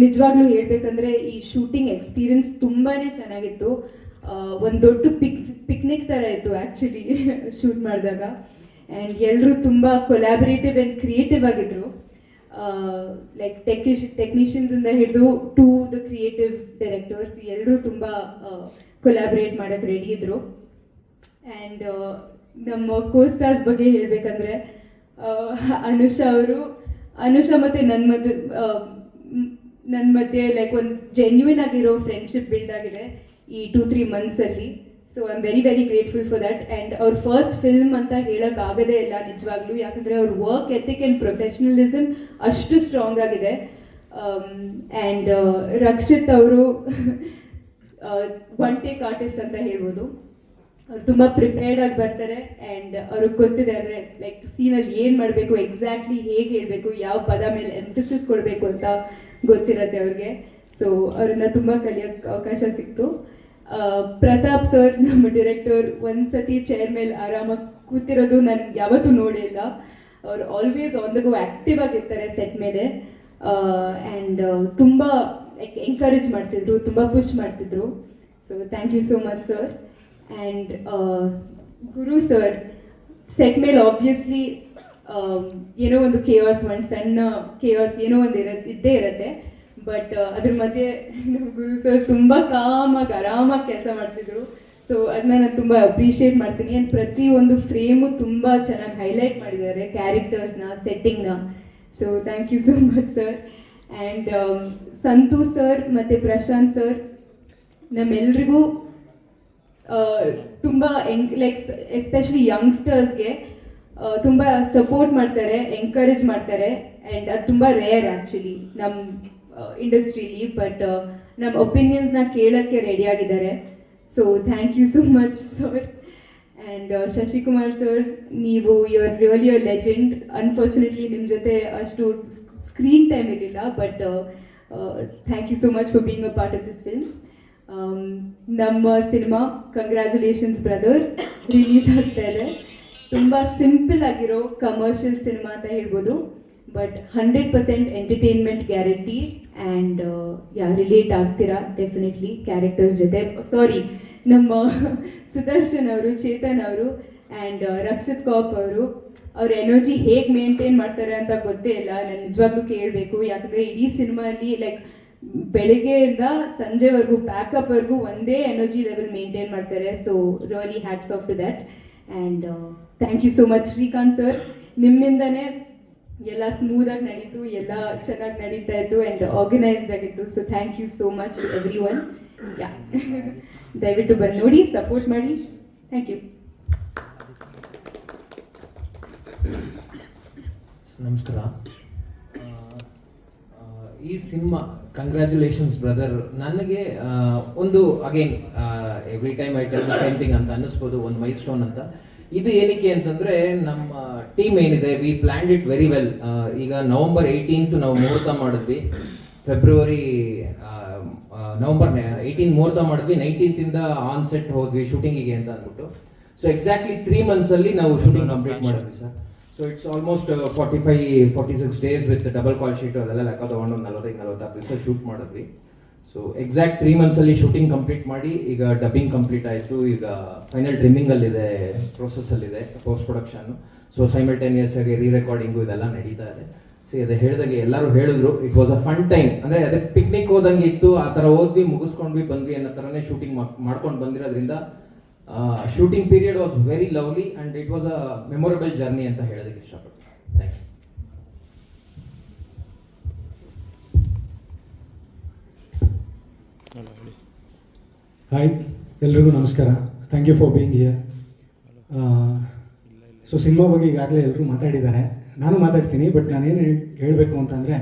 ನಿಜವಾಗ್ಲೂ ಹೇಳಬೇಕಂದ್ರೆ ಈ ಶೂಟಿಂಗ್ ಎಕ್ಸ್ಪೀರಿಯನ್ಸ್ ತುಂಬಾ ಚೆನ್ನಾಗಿತ್ತು. ಒಂದು ದೊಡ್ಡ ಪಿಕ್ನಿಕ್ ಥರ ಇತ್ತು ಆ್ಯಕ್ಚುಲಿ ಶೂಟ್ ಮಾಡಿದಾಗ. ಆ್ಯಂಡ್ ಎಲ್ಲರೂ ತುಂಬ ಕೊಲ್ಯಾಬರೇಟಿವ್ ಆ್ಯಂಡ್ ಕ್ರಿಯೇಟಿವ್ ಆಗಿದ್ರು. ಲೈಕ್ ಟೆಕ್ನಿಷಿಯನ್ಸಿಂದ ಹಿಡಿದು ಟು ದ ಕ್ರಿಯೇಟಿವ್ ಡೈರೆಕ್ಟರ್ಸ್ ಎಲ್ಲರೂ ತುಂಬ ಕೊಲ್ಯಾಬ್ರೇಟ್ ಮಾಡೋಕ್ಕೆ ರೆಡಿ ಇದ್ದರು. ಆ್ಯಂಡ್ ನಮ್ಮ ಕೋಸ್ಟಾರ್ಸ್ ಬಗ್ಗೆ ಹೇಳಬೇಕಂದ್ರೆ ಅನುಷಾ ಮತ್ತು ನನ್ನ ಮಧ್ಯೆ ಲೈಕ್ ಒಂದು ಜೆನ್ಯೂನ್ ಆಗಿರೋ ಫ್ರೆಂಡ್ಶಿಪ್ ಬಿಲ್ಡ್ ಆಗಿದೆ ಈ 2-3 ಮಂತ್ಸಲ್ಲಿ. So I am very very grateful for that. And ಅವ್ರ ಫಸ್ಟ್ ಫಿಲ್ಮ್ ಅಂತ ಹೇಳೋಕ್ಕಾಗದೇ ಇಲ್ಲ ನಿಜವಾಗ್ಲೂ, ಯಾಕಂದರೆ ಅವ್ರ ವರ್ಕ್ ಎಥಿಕ್ ಆ್ಯಂಡ್ ಪ್ರೊಫೆಷ್ನಲಿಸಮ್ ಅಷ್ಟು ಸ್ಟ್ರಾಂಗ್ ಆಗಿದೆ. ಆ್ಯಂಡ್ ರಕ್ಷಿತ್ ಅವರು ಒನ್ ಟೇಕ್ ಆರ್ಟಿಸ್ಟ್ ಅಂತ ಹೇಳ್ಬೋದು. ಅವ್ರು ತುಂಬ ಪ್ರಿಪೇರ್ಡ್ ಆಗಿ ಬರ್ತಾರೆ, ಆ್ಯಂಡ್ ಅವ್ರಿಗೆ ಗೊತ್ತಿದೆ ಅಂದರೆ ಲೈಕ್ ಸೀನಲ್ಲಿ ಏನು ಮಾಡಬೇಕು, ಎಕ್ಸಾಕ್ಟ್ಲಿ ಹೇಗೆ ಹೇಳಬೇಕು, ಯಾವ ಪದ ಮೇಲೆ ಎಂಫಸಿಸ್ ಕೊಡಬೇಕು ಅಂತ ಗೊತ್ತಿರತ್ತೆ ಅವ್ರಿಗೆ. ಸೊ ಅವ್ರನ್ನ ತುಂಬ ಕಲಿಯೋಕ್ಕೆ ಅವಕಾಶ ಸಿಕ್ತು. ಪ್ರತಾಪ್ ಸರ್, ನಮ್ಮ ಡೈರೆಕ್ಟರ್, ಒಂದು ಸತಿ ಚೇರ್ ಮೇಲೆ ಆರಾಮಾಗಿ ಕೂತಿರೋದು ನಾನು ಯಾವತ್ತೂ ನೋಡೇ ಇಲ್ಲ. ಅವ್ರು always on the go active ಆಗಿರ್ತಾರೆ ಸೆಟ್ ಮೇಲೆ. ಆ್ಯಂಡ್ ತುಂಬ ಲೈಕ್ ಎಂಕರೇಜ್ ಮಾಡ್ತಿದ್ರು, ತುಂಬ ಪುಷ್ ಮಾಡ್ತಿದ್ರು. So thank you so much sir. And Guru sir, set ಮೇಲೆ ಆಬ್ವಿಯಸ್ಲಿ ಏನೋ ಒಂದು ಕೇಯಾಸ್, ಒಂದು ಸಣ್ಣ ಕೇಯಾಸ್ ಏನೋ ಒಂದು ಇದ್ದೇ ಇರುತ್ತೆ. ಬಟ್ ಅದ್ರ ಮಧ್ಯೆ ನಮ್ಮ ಗುರು ಸರ್ ತುಂಬ ಕಾಮಾಗಿ ಆರಾಮಾಗಿ ಕೆಲಸ ಮಾಡ್ತಿದ್ರು. ಸೊ ಅದನ್ನ ನಾನು ತುಂಬ ಅಪ್ರಿಷಿಯೇಟ್ ಮಾಡ್ತೀನಿ. ಆ್ಯಂಡ್ ಪ್ರತಿಯೊಂದು ಫ್ರೇಮು ತುಂಬ ಚೆನ್ನಾಗಿ ಹೈಲೈಟ್ ಮಾಡಿದ್ದಾರೆ ಕ್ಯಾರೆಕ್ಟರ್ಸ್ನ, ಸೆಟ್ಟಿಂಗ್ನ. So thank you so much sir. And Santhu sir ಮತ್ತು ಪ್ರಶಾಂತ್ ಸರ್ ನಮ್ಮೆಲ್ರಿಗೂ ತುಂಬ ಲೈಕ್ ಎಸ್ಪೆಷಲಿ ಯಂಗ್ಸ್ಟರ್ಸ್ಗೆ ತುಂಬ ಸಪೋರ್ಟ್ ಮಾಡ್ತಾರೆ, ಎಂಕರೇಜ್ ಮಾಡ್ತಾರೆ. ಆ್ಯಂಡ್ ಅದು ತುಂಬ ರೇರ್ ಆ್ಯಕ್ಚುಲಿ ನಮ್ಮ ಇಂಡಸ್ಟ್ರೀಲಿ. ಬಟ್ ನಮ್ಮ ಒಪಿನಿಯನ್ಸ್ನ ಕೇಳೋಕ್ಕೆ ರೆಡಿಯಾಗಿದ್ದಾರೆ. So thank you so much sir. And Shashikumar sir, ನೀವು you are really a legend. Unfortunately ನಿಮ್ಮ ಜೊತೆ ಅಷ್ಟು ಸ್ಕ್ರೀನ್ ಟೈಮ್ ಇರಲಿಲ್ಲ, but thank you so much for being a part of this film. ನಮ್ಮ ಸಿನಿಮಾ ಕಂಗ್ರ್ಯಾಚುಲೇಷನ್ಸ್ ಬ್ರದರ್ ರಿಲೀಸ್ ಆಗ್ತಾ ಇದೆ. ತುಂಬ simple ಆಗಿರೋ ಕಮರ್ಷಿಯಲ್ ಸಿನಿಮಾ ಅಂತ ಹೇಳ್ಬೋದು, but 100% entertainment guarantee. And relate ಆಗ್ತೀರಾ ಡೆಫಿನೆಟ್ಲಿ ಕ್ಯಾರೆಕ್ಟರ್ಸ್ ಜೊತೆ. ಸಾರಿ, ನಮ್ಮ ಸುದರ್ಶನ್ ಅವರು, ಚೇತನ್ ಅವರು ಆ್ಯಂಡ್ ರಕ್ಷಿತ್ ಕಾಪ್ ಅವರು, ಅವ್ರ ಎನರ್ಜಿ ಹೇಗೆ ಮೇಂಟೈನ್ ಮಾಡ್ತಾರೆ ಅಂತ ಗೊತ್ತೇ ಇಲ್ಲ. ನಾನು ನಿಜವಾಗ್ಲೂ ಕೇಳಬೇಕು, ಯಾಕಂದರೆ ಇಡೀ ಸಿನಿಮಾಲಿ ಲೈಕ್ ಬೆಳಗ್ಗೆಯಿಂದ ಸಂಜೆವರೆಗೂ ಪ್ಯಾಕಪ್ವರೆಗೂ ಒಂದೇ ಎನರ್ಜಿ ಲೆವೆಲ್ ಮೇಂಟೈನ್ ಮಾಡ್ತಾರೆ. So really hats off to that. And thank you so much Srikanth sir, ನಿಮ್ಮಿಂದನೇ ಎಲ್ಲ ಸ್ಮೂದಾಗಿ ನಡೀತು, ಎಲ್ಲ ಚೆನ್ನಾಗಿ ನಡೀತಾ ಇತ್ತು ಆ್ಯಂಡ್ ಆರ್ಗನೈಸ್ಡ್ ಆಗಿತ್ತು. So thank you so much everyone. Yeah, ದಯವಿಟ್ಟು ಬಂದು ನೋಡಿ, ಸಪೋರ್ಟ್ ಮಾಡಿ. Thank you. ನಮಸ್ಕಾರ. ಈ ಸಿನಿಮಾ ಕಂಗ್ರ್ಯಾಚುಲೇಷನ್ಸ್ ಬ್ರದರ್. ನನಗೆ ಒಂದು again every time I tell the same thing ಅಂತ ಅನ್ನಿಸ್ಬೋದು, ಒಂದು ಮೈಲ್ ಸ್ಟೋನ್ ಅಂತ. ಇದು ಏನಕ್ಕೆ ಅಂತಂದರೆ ನಮ್ಮ ಟೀಮ್ ಏನಿದೆ, we planned it very well. ಈಗ ನವಂಬರ್ 18 ನಾವು ಮುಹೂರ್ತ ಮಾಡಿದ್ವಿ, ನವಂಬರ್ 18 ಮುಹೂರ್ತ ಮಾಡಿದ್ವಿ, 19th ಆನ್ ಸೆಟ್ ಹೋದ್ವಿ ಶೂಟಿಂಗಿಗೆ ಅಂತ ಅಂದ್ಬಿಟ್ಟು. ಸೊ ಎಕ್ಸಾಕ್ಟ್ಲಿ 3 monthsಲ್ಲಿ ನಾವು ಶೂಟಿಂಗ್ ಕಂಪ್ಲೀಟ್ ಮಾಡಿದ್ವಿ ಸರ್. So it's almost 45-46 days with double call sheet ಅದೆಲ್ಲ ಲೆಕ್ಕ ತೊಗೊಂಡು 45-46 ದಿವಸ ಶೂಟ್ ಮಾಡಿದ್ವಿ. ಸೊ ಎಕ್ಸಾಕ್ಟ್ 3 monthsಲ್ಲಿ ಶೂಟಿಂಗ್ ಕಂಪ್ಲೀಟ್ ಮಾಡಿ ಈಗ ಡಬ್ಬಿಂಗ್ ಕಂಪ್ಲೀಟ್ ಆಯಿತು. ಈಗ ಫೈನಲ್ ಟ್ರಿಮ್ಮಿಂಗಲ್ಲಿದೆ, ಪ್ರೊಸೆಸ್ಸಲ್ಲಿದೆ ಪೋಸ್ಟ್ ಪ್ರೊಡಕ್ಷನ್ನು. ಸೊ ಸೈಮಲ್ಟೇನಿಯಸ್ ಆಗಿ ರೀ ರೆಕಾರ್ಡಿಂಗು ಇದೆಲ್ಲ ನಡೀತಾ ಇದೆ. ಸೊ ಅದೇ ಹೇಳಿದಾಗೆ ಎಲ್ಲರೂ ಹೇಳಿದ್ರು, it was a fun time. ಅಂದರೆ ಅದೇ ಪಿಕ್ನಿಕ್ ಹೋದಂಗೆ ಇತ್ತು, ಆ ಥರ ಹೋದ್ವಿ, ಮುಗಿಸ್ಕೊಂಡ್ವಿ, ಬಂದ್ವಿ ಅನ್ನೋ ಥರನೇ ಶೂಟಿಂಗ್ ಮಾಡ್ಕೊಂಡು ಬಂದಿರೋದ್ರಿಂದ shooting period was very lovely and it was a memorable journey ಅಂತ ಹೇಳೋದಕ್ಕೆ ಇಷ್ಟಪಡ್ತೀನಿ. Thank you. ಹಾಯ್, ಎಲ್ರಿಗೂ ನಮಸ್ಕಾರ. Thank you for being here. So cinema ಬಗ್ಗೆ ಈಗಾಗಲೇ ಎಲ್ಲರೂ ಮಾತಾಡಿದ್ದಾರೆ, ನಾನು ಮಾತಾಡ್ತೀನಿ. ಬಟ್ ನಾನೇನು ಹೇಳಬೇಕು ಅಂತಂದರೆ,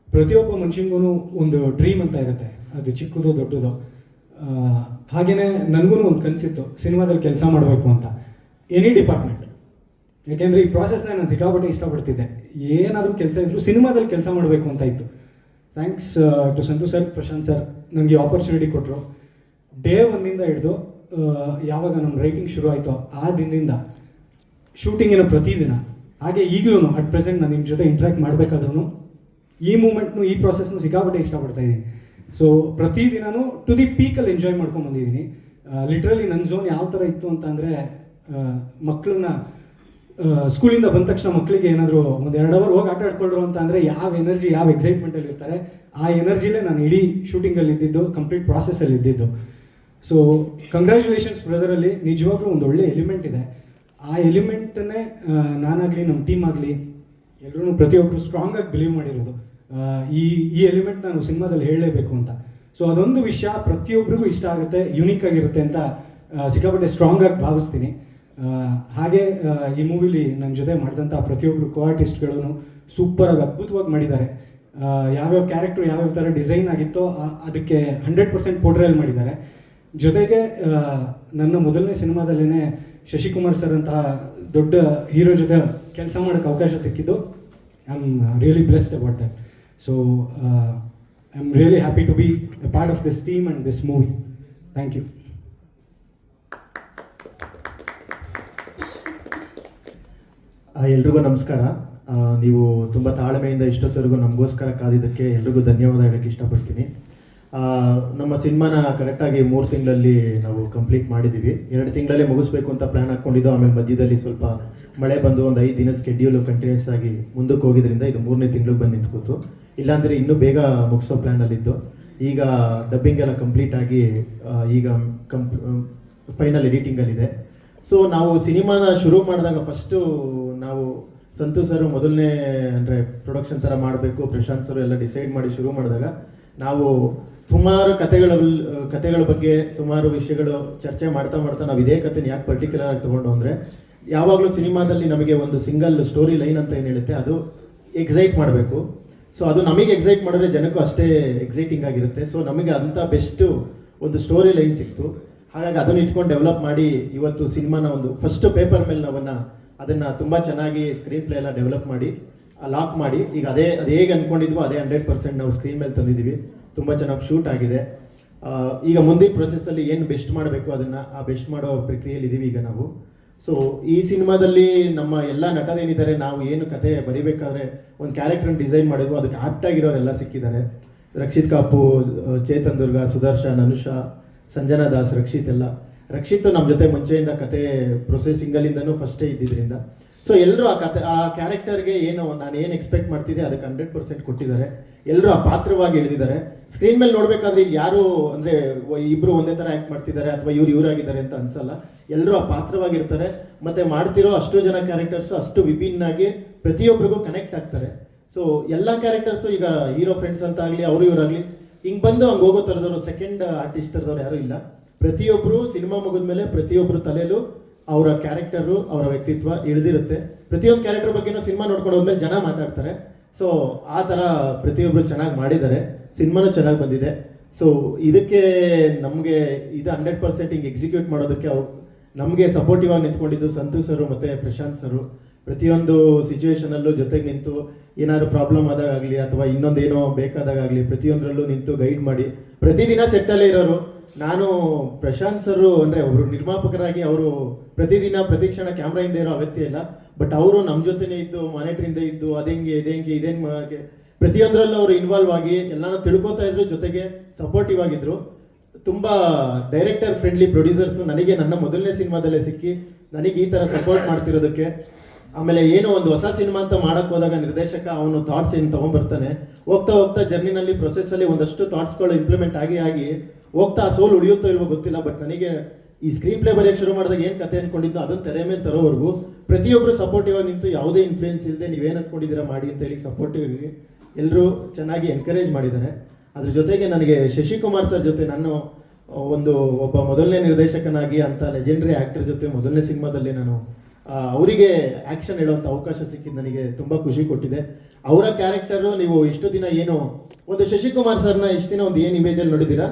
ಪ್ರತಿಯೊಬ್ಬ ಮನುಷ್ಯನಿಗೂ ಒಂದು ಡ್ರೀಮ್ ಅಂತ ಇರುತ್ತೆ, ಅದು ಚಿಕ್ಕದು ದೊಡ್ಡದು. ಹಾಗೆಯೇ ನನಗೂ ಒಂದು ಕನಸಿತ್ತು ಸಿನಿಮಾದಲ್ಲಿ ಕೆಲಸ ಮಾಡಬೇಕು ಅಂತ, ಎನಿ ಡಿಪಾರ್ಟ್ಮೆಂಟ್. ಯಾಕೆಂದರೆ ಈ ಪ್ರಾಸೆಸ್ನ ನಾನು ಸಿಕ್ಕಾಪಟ್ಟೆ ಇಷ್ಟಪಡ್ತಿದ್ದೆ. ಏನಾದರೂ ಕೆಲಸ ಇದ್ದರೂ ಸಿನಿಮಾದಲ್ಲಿ ಕೆಲಸ ಮಾಡಬೇಕು ಅಂತ ಇತ್ತು. Thanks to Santhu sir, Prashanth sir ನನಗೆ ಆಪರ್ಚುನಿಟಿ ಕೊಟ್ಟರು. ಡೇ 1 ಹಿಡಿದು ಯಾವಾಗ ನಮ್ಮ ರೈಟಿಂಗ್ ಶುರು ಆಯಿತೋ ಆ ದಿನದಿಂದ ಶೂಟಿಂಗಿನ ಪ್ರತಿದಿನ, ಹಾಗೆ ಈಗಲೂ ಅಟ್ ಪ್ರೆಸೆಂಟ್ ನಾನು ನಿಮ್ಮ ಜೊತೆ ಇಂಟ್ರ್ಯಾಕ್ಟ್ ಮಾಡಬೇಕಾದ್ರೂ ಈ ಮೂಮೆಂಟ್ನು, ಈ ಪ್ರಾಸೆಸ್ನು ಸಿಕ್ಕಾಪಟ್ಟೆ ಇಷ್ಟಪಡ್ತಾ ಇದ್ದೀನಿ. ಸೊ ಪ್ರತಿದಿನವೂ ಟು ದಿ ಪೀಕಲ್ಲಿ ಎಂಜಾಯ್ ಮಾಡ್ಕೊಂಡು ಬಂದಿದ್ದೀನಿ. ಲಿಟ್ರಲಿ ನನ್ನ ಝೋನ್ ಯಾವ ಥರ ಇತ್ತು ಅಂತ ಅಂದರೆ, ಮಕ್ಕಳನ್ನ ಸ್ಕೂಲಿಂದ ಬಂದ ತಕ್ಷಣ ಮಕ್ಕಳಿಗೆ ಏನಾದರೂ ಒಂದು 2 hour ಹೋಗಿ ಆಟ ಆಡ್ಕೊಳ್ರು ಅಂತ ಅಂದರೆ ಯಾವ ಎನರ್ಜಿ, ಯಾವ ಎಕ್ಸೈಟ್ಮೆಂಟಲ್ಲಿ ಇರ್ತಾರೆ, ಆ ಎನರ್ಜಿಲೇ ನಾನು ಇಡೀ ಶೂಟಿಂಗಲ್ಲಿ ಇದ್ದಿದ್ದು, ಕಂಪ್ಲೀಟ್ ಪ್ರಾಸೆಸ್ಸಲ್ಲಿ ಇದ್ದಿದ್ದು. ಸೊ ಕಂಗ್ರ್ಯಾಚುಲೇಷನ್ಸ್ ಬ್ರದರಲ್ಲಿ ನಿಜವಾಗ್ಲೂ ಒಂದು ಒಳ್ಳೆ ಎಲಿಮೆಂಟ್ ಇದೆ. ಆ ಎಲಿಮೆಂಟನ್ನೇ ನಾನಾಗಲಿ ನಮ್ಮ ಟೀಮ್ ಆಗಲಿ ಎಲ್ಲರೂ ಪ್ರತಿಯೊಬ್ಬರು ಸ್ಟ್ರಾಂಗಾಗಿ ಬಿಲೀವ್ ಮಾಡಿರೋದು. ಈ ಎಲಿಮೆಂಟ್ ನಾನು ಸಿನಿಮಾದಲ್ಲಿ ಹೇಳಲೇಬೇಕು ಅಂತ. ಸೊ ಅದೊಂದು ವಿಷಯ ಪ್ರತಿಯೊಬ್ಬರಿಗೂ ಇಷ್ಟ ಆಗುತ್ತೆ, ಯೂನಿಕ್ ಆಗಿರುತ್ತೆ ಅಂತ ಸಿಕ್ಕಾಪಟ್ಟೆ ಸ್ಟ್ರಾಂಗಾಗಿ ಭಾವಿಸ್ತೀನಿ. ಹಾಗೆ ಈ ಮೂವಿಲಿ ನನ್ನ ಜೊತೆ ಮಾಡಿದಂಥ ಪ್ರತಿಯೊಬ್ಬರು ಕೋ-ಆರ್ಟಿಸ್ಟ್ಗಳೂ ಸೂಪರಾಗಿ ಅದ್ಭುತವಾಗಿ ಮಾಡಿದ್ದಾರೆ. ಯಾವ್ಯಾವ ಕ್ಯಾರೆಕ್ಟ್ರು ಯಾವ್ಯಾವ ಥರ ಡಿಸೈನ್ ಆಗಿತ್ತೋ ಅದಕ್ಕೆ 100% ಪೋರ್ಟ್ರೇಲ್ ಮಾಡಿದ್ದಾರೆ. ಜೊತೆಗೆ ನನ್ನ ಮೊದಲನೇ ಸಿನಿಮಾದಲ್ಲೇ ಶಶಿಕುಮಾರ್ ಸರ್ ಅಂತಹ ದೊಡ್ಡ ಹೀರೋ ಜೊತೆ ಕೆಲಸ ಮಾಡೋಕ್ಕೆ ಅವಕಾಶ ಸಿಕ್ಕಿದ್ದು. I am really blessed about that. So I am really happy to be a part of this team and this movie. Thank you. ಎಲ್ರಿಗೂ ನಮಸ್ಕಾರ. ನೀವು ತುಂಬ ತಾಳ್ಮೆಯಿಂದ ಇಷ್ಟೊತ್ತವರೆಗೂ ನಮಗೋಸ್ಕರ ಕಾದಿದ್ದಕ್ಕೆ ಎಲ್ರಿಗೂ ಧನ್ಯವಾದ ಹೇಳೋಕ್ಕೆ ಇಷ್ಟಪಡ್ತೀನಿ. ನಮ್ಮ ಸಿನಿಮಾನ ಕರೆಕ್ಟಾಗಿ 3 ತಿಂಗಳಲ್ಲಿ ನಾವು ಕಂಪ್ಲೀಟ್ ಮಾಡಿದ್ದೀವಿ. 2 ತಿಂಗಳಲ್ಲೇ ಮುಗಿಸ್ಬೇಕು ಅಂತ ಪ್ಲ್ಯಾನ್ ಹಾಕ್ಕೊಂಡಿದ್ದು. ಆಮೇಲೆ ಮಧ್ಯದಲ್ಲಿ ಸ್ವಲ್ಪ ಮಳೆ ಬಂದು ಒಂದು 5 ದಿನ ಸ್ಕೆಡ್ಯೂಲು ಕಂಟಿನ್ಯೂಸ್ ಆಗಿ ಮುಂದಕ್ಕೆ ಹೋಗಿದ್ರಿಂದ ಇದು 3ನೇ ತಿಂಗಳಿಗೆ ಬಂದು ನಿಂತ್ಕೋತು. ಇಲ್ಲಾಂದರೆ ಇನ್ನೂ ಬೇಗ ಮುಗಿಸೋ ಪ್ಲ್ಯಾನಲ್ಲಿದ್ದು. ಈಗ ಡಬ್ಬಿಂಗ್ ಎಲ್ಲ ಕಂಪ್ಲೀಟ್ ಆಗಿ ಈಗ ಫೈನಲ್ ಎಡಿಟಿಂಗಲ್ಲಿದೆ. ಸೊ ನಾವು ಸಿನಿಮಾನ ಶುರು ಮಾಡಿದಾಗ ಫಸ್ಟು ನಾವು ಸಂತು ಸರು ಮೊದಲನೇ ಅಂದರೆ ಪ್ರೊಡಕ್ಷನ್ ಥರ ಮಾಡಬೇಕು, ಪ್ರಶಾಂತ್ ಸರು ಎಲ್ಲ ಡಿಸೈಡ್ ಮಾಡಿ ಶುರು ಮಾಡಿದಾಗ ನಾವು ಸುಮಾರು ಕತೆಗಳ ಬಗ್ಗೆ ಸುಮಾರು ವಿಷಯಗಳು ಚರ್ಚೆ ಮಾಡ್ತಾ ನಾವು ಇದೇ ಕಥೆನ ಯಾಕೆ ಪರ್ಟಿಕ್ಯುಲರ್ ಆಗಿ ತೊಗೊಂಡು ಅಂದರೆ, ಯಾವಾಗಲೂ ಸಿನಿಮಾದಲ್ಲಿ ನಮಗೆ ಒಂದು ಸಿಂಗಲ್ ಸ್ಟೋರಿ ಲೈನ್ ಅಂತ ಏನು ಹೇಳುತ್ತೆ ಅದು ಎಕ್ಸೈಟ್ ಮಾಡಬೇಕು. ಸೊ ಅದು ನಮಗೆ ಎಕ್ಸೈಟ್ ಮಾಡಿದ್ರೆ ಜನಕ್ಕೂ ಅಷ್ಟೇ ಎಕ್ಸೈಟಿಂಗ್ ಆಗಿರುತ್ತೆ. ಸೊ ನಮಗೆ ಅಂಥ ಬೆಸ್ಟು ಒಂದು ಸ್ಟೋರಿ ಲೈನ್ ಸಿಕ್ತು. ಹಾಗಾಗಿ ಅದನ್ನು ಇಟ್ಕೊಂಡು ಡೆವಲಪ್ ಮಾಡಿ ಇವತ್ತು ಸಿನಿಮಾನ ಒಂದು ಫಸ್ಟ್ ಪೇಪರ್ ಮೇಲೆ ಅದನ್ನು ತುಂಬ ಚೆನ್ನಾಗಿ ಸ್ಕ್ರೀನ್ ಪ್ಲೇ ಎಲ್ಲ ಡೆವಲಪ್ ಮಾಡಿ ಲಾಕ್ ಮಾಡಿ ಈಗ ಅದು ಹೇಗೆ ಅಂದ್ಕೊಂಡಿದ್ವೋ ಅದೇ 100% ನಾವು ಸ್ಕ್ರೀನ್ ಮೇಲೆ ತಂದಿದ್ದೀವಿ. ತುಂಬ ಚೆನ್ನಾಗಿ ಶೂಟ್ ಆಗಿದೆ. ಈಗ ಮುಂದಿನ ಪ್ರೊಸೆಸ್ಸಲ್ಲಿ ಏನು ಬೆಸ್ಟ್ ಮಾಡಬೇಕು ಅದನ್ನು ಆ ಬೆಸ್ಟ್ ಮಾಡೋ ಪ್ರಕ್ರಿಯೆಯಲ್ಲಿ ಇದ್ದೀವಿ ಈಗ ನಾವು. ಸೊ ಈ ಸಿನಿಮಾದಲ್ಲಿ ನಮ್ಮ ಎಲ್ಲ ನಟರೇನಿದ್ದಾರೆ, ನಾವು ಏನು ಕತೆ ಬರಿಬೇಕಾದ್ರೆ ಒಂದು ಕ್ಯಾರೆಕ್ಟರ್ನ ಡಿಸೈನ್ ಮಾಡಿದ್ವು, ಅದಕ್ಕೆ ಆ್ಯಪ್ಟಾಗಿರೋರೆಲ್ಲ ಸಿಕ್ಕಿದ್ದಾರೆ. ರಕ್ಷಿತ್ ಕಾಪು, ಚೇತನ್ ದುರ್ಗ, ಸುದರ್ಶನ್, ಅನುಷಾ, ಸಂಜನಾ ದಾಸ್, ರಕ್ಷಿತ್ ಎಲ್ಲ. ರಕ್ಷಿತ್ ನಮ್ಮ ಜೊತೆ ಮುಂಚೆಯಿಂದ ಕತೆ ಪ್ರೊಸೆಸಿಂಗಲ್ಲಿಂದನೂ ಫಸ್ಟೇ ಇದ್ದಿದ್ದರಿಂದ ಸೊ ಎಲ್ಲರೂ ಆ ಕ್ಯಾರೆಕ್ಟರ್ಗೆ ನಾನು ಏನು ಎಕ್ಸ್ಪೆಕ್ಟ್ ಮಾಡ್ತಿದ್ದೆ ಅದಕ್ಕೆ 100% ಕೊಟ್ಟಿದ್ದಾರೆ. ಎಲ್ಲರೂ ಆ ಪಾತ್ರವಾಗಿ ಎಳೆದಿದ್ದಾರೆ. ಸ್ಕ್ರೀನ್ ಮೇಲೆ ನೋಡಬೇಕಾದ್ರೆ ಇಲ್ಲಿ ಯಾರು ಅಂದರೆ ಇಬ್ಬರು ಒಂದೇ ಥರ ಆ್ಯಕ್ಟ್ ಮಾಡ್ತಿದ್ದಾರೆ ಅಥವಾ ಇವರಾಗಿದ್ದಾರೆ ಅಂತ ಅನ್ಸಲ್ಲ. ಎಲ್ಲರೂ ಆ ಪಾತ್ರವಾಗಿರ್ತಾರೆ. ಮತ್ತು ಮಾಡ್ತಿರೋ ಅಷ್ಟು ಜನ ಕ್ಯಾರೆಕ್ಟರ್ಸು ಅಷ್ಟು ವಿಭಿನ್ನಾಗಿ ಪ್ರತಿಯೊಬ್ಬರಿಗೂ ಕನೆಕ್ಟ್ ಆಗ್ತಾರೆ. ಸೊ ಎಲ್ಲ ಕ್ಯಾರೆಕ್ಟರ್ಸು ಈಗ ಹೀರೋ ಫ್ರೆಂಡ್ಸ್ ಅಂತ ಆಗಲಿ ಅವರು ಇವರಾಗಲಿ ಹಿಂಗೆ ಬಂದು ಹಂಗೆ ಹೋಗೋ ಥರದವರು ಸೆಕೆಂಡ್ ಆರ್ಟಿಸ್ಟ್ ಥರದವ್ರು ಯಾರೂ ಇಲ್ಲ. ಪ್ರತಿಯೊಬ್ಬರು ಸಿನಿಮಾ ಮುಗಿದ ಮೇಲೆ ಪ್ರತಿಯೊಬ್ಬರು ತಲೆಯಲ್ಲೂ ಅವರ ಕ್ಯಾರೆಕ್ಟರು ಅವರ ವ್ಯಕ್ತಿತ್ವ ಇಳಿದಿರುತ್ತೆ. ಪ್ರತಿಯೊಂದು ಕ್ಯಾರೆಕ್ಟರ್ ಬಗ್ಗೆನೂ ಸಿನಿಮಾ ನೋಡ್ಕೊಂಡು ಹೋದ್ಮೇಲೆ ಜನ ಮಾತಾಡ್ತಾರೆ. ಸೊ ಆ ಥರ ಪ್ರತಿಯೊಬ್ಬರು ಚೆನ್ನಾಗಿ ಮಾಡಿದ್ದಾರೆ. ಸಿನಿಮಾನೂ ಚೆನ್ನಾಗಿ ಬಂದಿದೆ. ಸೊ ಇದಕ್ಕೆ ನಮಗೆ ಇದು 100% ಹಿಂಗೆ ಎಕ್ಸಿಕ್ಯೂಟ್ ಮಾಡೋದಕ್ಕೆ ನಮಗೆ ಸಪೋರ್ಟಿವ್ ಆಗಿ ನಿಂತ್ಕೊಂಡಿದ್ದು ಸಂತೋಷ್ ಸರು ಮತ್ತು ಪ್ರಶಾಂತ್ ಸರು. ಪ್ರತಿಯೊಂದು ಸಿಚುವೇಶನಲ್ಲೂ ಜೊತೆಗೆ ನಿಂತು ಏನಾದ್ರು ಪ್ರಾಬ್ಲಮ್ ಆದಾಗಲಿ ಅಥವಾ ಇನ್ನೊಂದೇನೋ ಬೇಕಾದಾಗಲಿ ಪ್ರತಿಯೊಂದರಲ್ಲೂ ನಿಂತು ಗೈಡ್ ಮಾಡಿ ಪ್ರತಿದಿನ ಸೆಟ್ಟಲ್ಲೇ ಇರೋರು. ನಾನು ಪ್ರಶಾಂತ್ ಸರು ಅಂದರೆ ಒಬ್ಬರು ನಿರ್ಮಾಪಕರಾಗಿ ಅವರು ಪ್ರತಿದಿನ ಪ್ರತಿಕ್ಷಣ ಕ್ಯಾಮ್ರಾ ಹಿಂದೆ ಇರೋ ಅಗತ್ಯ ಇಲ್ಲ. ಬಟ್ ಅವರು ನಮ್ಮ ಜೊತೆನೇ ಇದ್ದು ಮಾನಿಟ್ರಿಂದ ಇದ್ದು ಇದೇನು ಮಾಡೋಕ್ಕೆ ಪ್ರತಿಯೊಂದರಲ್ಲೂ ಅವರು ಇನ್ವಾಲ್ವ್ ಆಗಿ ಎಲ್ಲಾನು ತಿಳ್ಕೊತಾ ಇದ್ರು. ಜೊತೆಗೆ ಸಪೋರ್ಟಿವ್ ಆಗಿದ್ರು. ತುಂಬ ಡೈರೆಕ್ಟರ್ ಫ್ರೆಂಡ್ಲಿ ಪ್ರೊಡ್ಯೂಸರ್ಸು ನನಗೆ ನನ್ನ ಮೊದಲನೇ ಸಿನಿಮಾದಲ್ಲೇ ಸಿಕ್ಕಿ ನನಗೆ ಈ ಥರ ಸಪೋರ್ಟ್ ಮಾಡ್ತಿರೋದಕ್ಕೆ. ಆಮೇಲೆ ಏನೋ ಒಂದು ಹೊಸ ಸಿನಿಮಾ ಅಂತ ಮಾಡಕ್ಕೆ ಹೋದಾಗ ನಿರ್ದೇಶಕ ಅವನು ಥಾಟ್ಸ್ ಏನು ತೊಗೊಂಡ್ಬರ್ತಾನೆ. ಹೋಗ್ತಾ ಜರ್ನಿನಲ್ಲಿ ಪ್ರೊಸೆಸ್ಸಲ್ಲಿ ಒಂದಷ್ಟು ಥಾಟ್ಸ್ಗಳು ಇಂಪ್ಲಿಮೆಂಟ್ ಆಗಿ ಹೋಗ್ತಾ ಆ ಸೋಲ್ ಉಳಿಯುತ್ತೋ ಇಲ್ವೋ ಗೊತ್ತಿಲ್ಲ. ಬಟ್ ನನಗೆ ಈ ಸ್ಕ್ರೀನ್ ಪ್ಲೇ ಬರೆಯೋಕ್ಕೆ ಶುರು ಮಾಡಿದಾಗ ಏನು ಕತೆ ಅಂದ್ಕೊಂಡಿದ್ದು ಅದನ್ನು ತೆರೆ ಮೇಲೆ ತರೋವರೆಗೂ ಪ್ರತಿಯೊಬ್ಬರು ಸಪೋರ್ಟಿವ್ ಆಗಿ ನಿಂತು ಯಾವುದೇ ಇನ್ಫ್ಲೂಯೆನ್ಸ್ ಇಲ್ಲದೆ ನೀವೇನು ಅಂದ್ಕೊಂಡಿದ್ದೀರಾ ಮಾಡಿ ಅಂತ ಹೇಳಿ ಸಪೋರ್ಟಿವ್ ಆಗಿ ಎಲ್ಲರೂ ಚೆನ್ನಾಗಿ ಎನ್ಕರೇಜ್ ಮಾಡಿದ್ದಾರೆ. ಅದ್ರ ಜೊತೆಗೆ ನನಗೆ ಶಶಿಕುಮಾರ್ ಸರ್ ಜೊತೆ ನಾನು ಒಬ್ಬ ಮೊದಲನೇ ನಿರ್ದೇಶಕನಾಗಿ ಅಂತ ಲೆಜೆಂಡರಿ ಆ್ಯಕ್ಟರ್ ಜೊತೆ ಮೊದಲನೇ ಸಿನಿಮಾದಲ್ಲಿ ನಾನು ಅವರಿಗೆ ಆ್ಯಕ್ಷನ್ ಹೇಳುವಂಥ ಅವಕಾಶ ಸಿಕ್ಕಿದ್ದು ನನಗೆ ತುಂಬ ಖುಷಿ ಕೊಟ್ಟಿದೆ. ಅವರ ಕ್ಯಾರೆಕ್ಟರು ನೀವು ಇಷ್ಟು ದಿನ ಏನು ಒಂದು ಶಶಿಕುಮಾರ್ ಸರ್ನ ಇಷ್ಟು ದಿನ ಒಂದು ಏನು ಇಮೇಜಲ್ಲಿ ನೋಡಿದ್ದೀರಾ,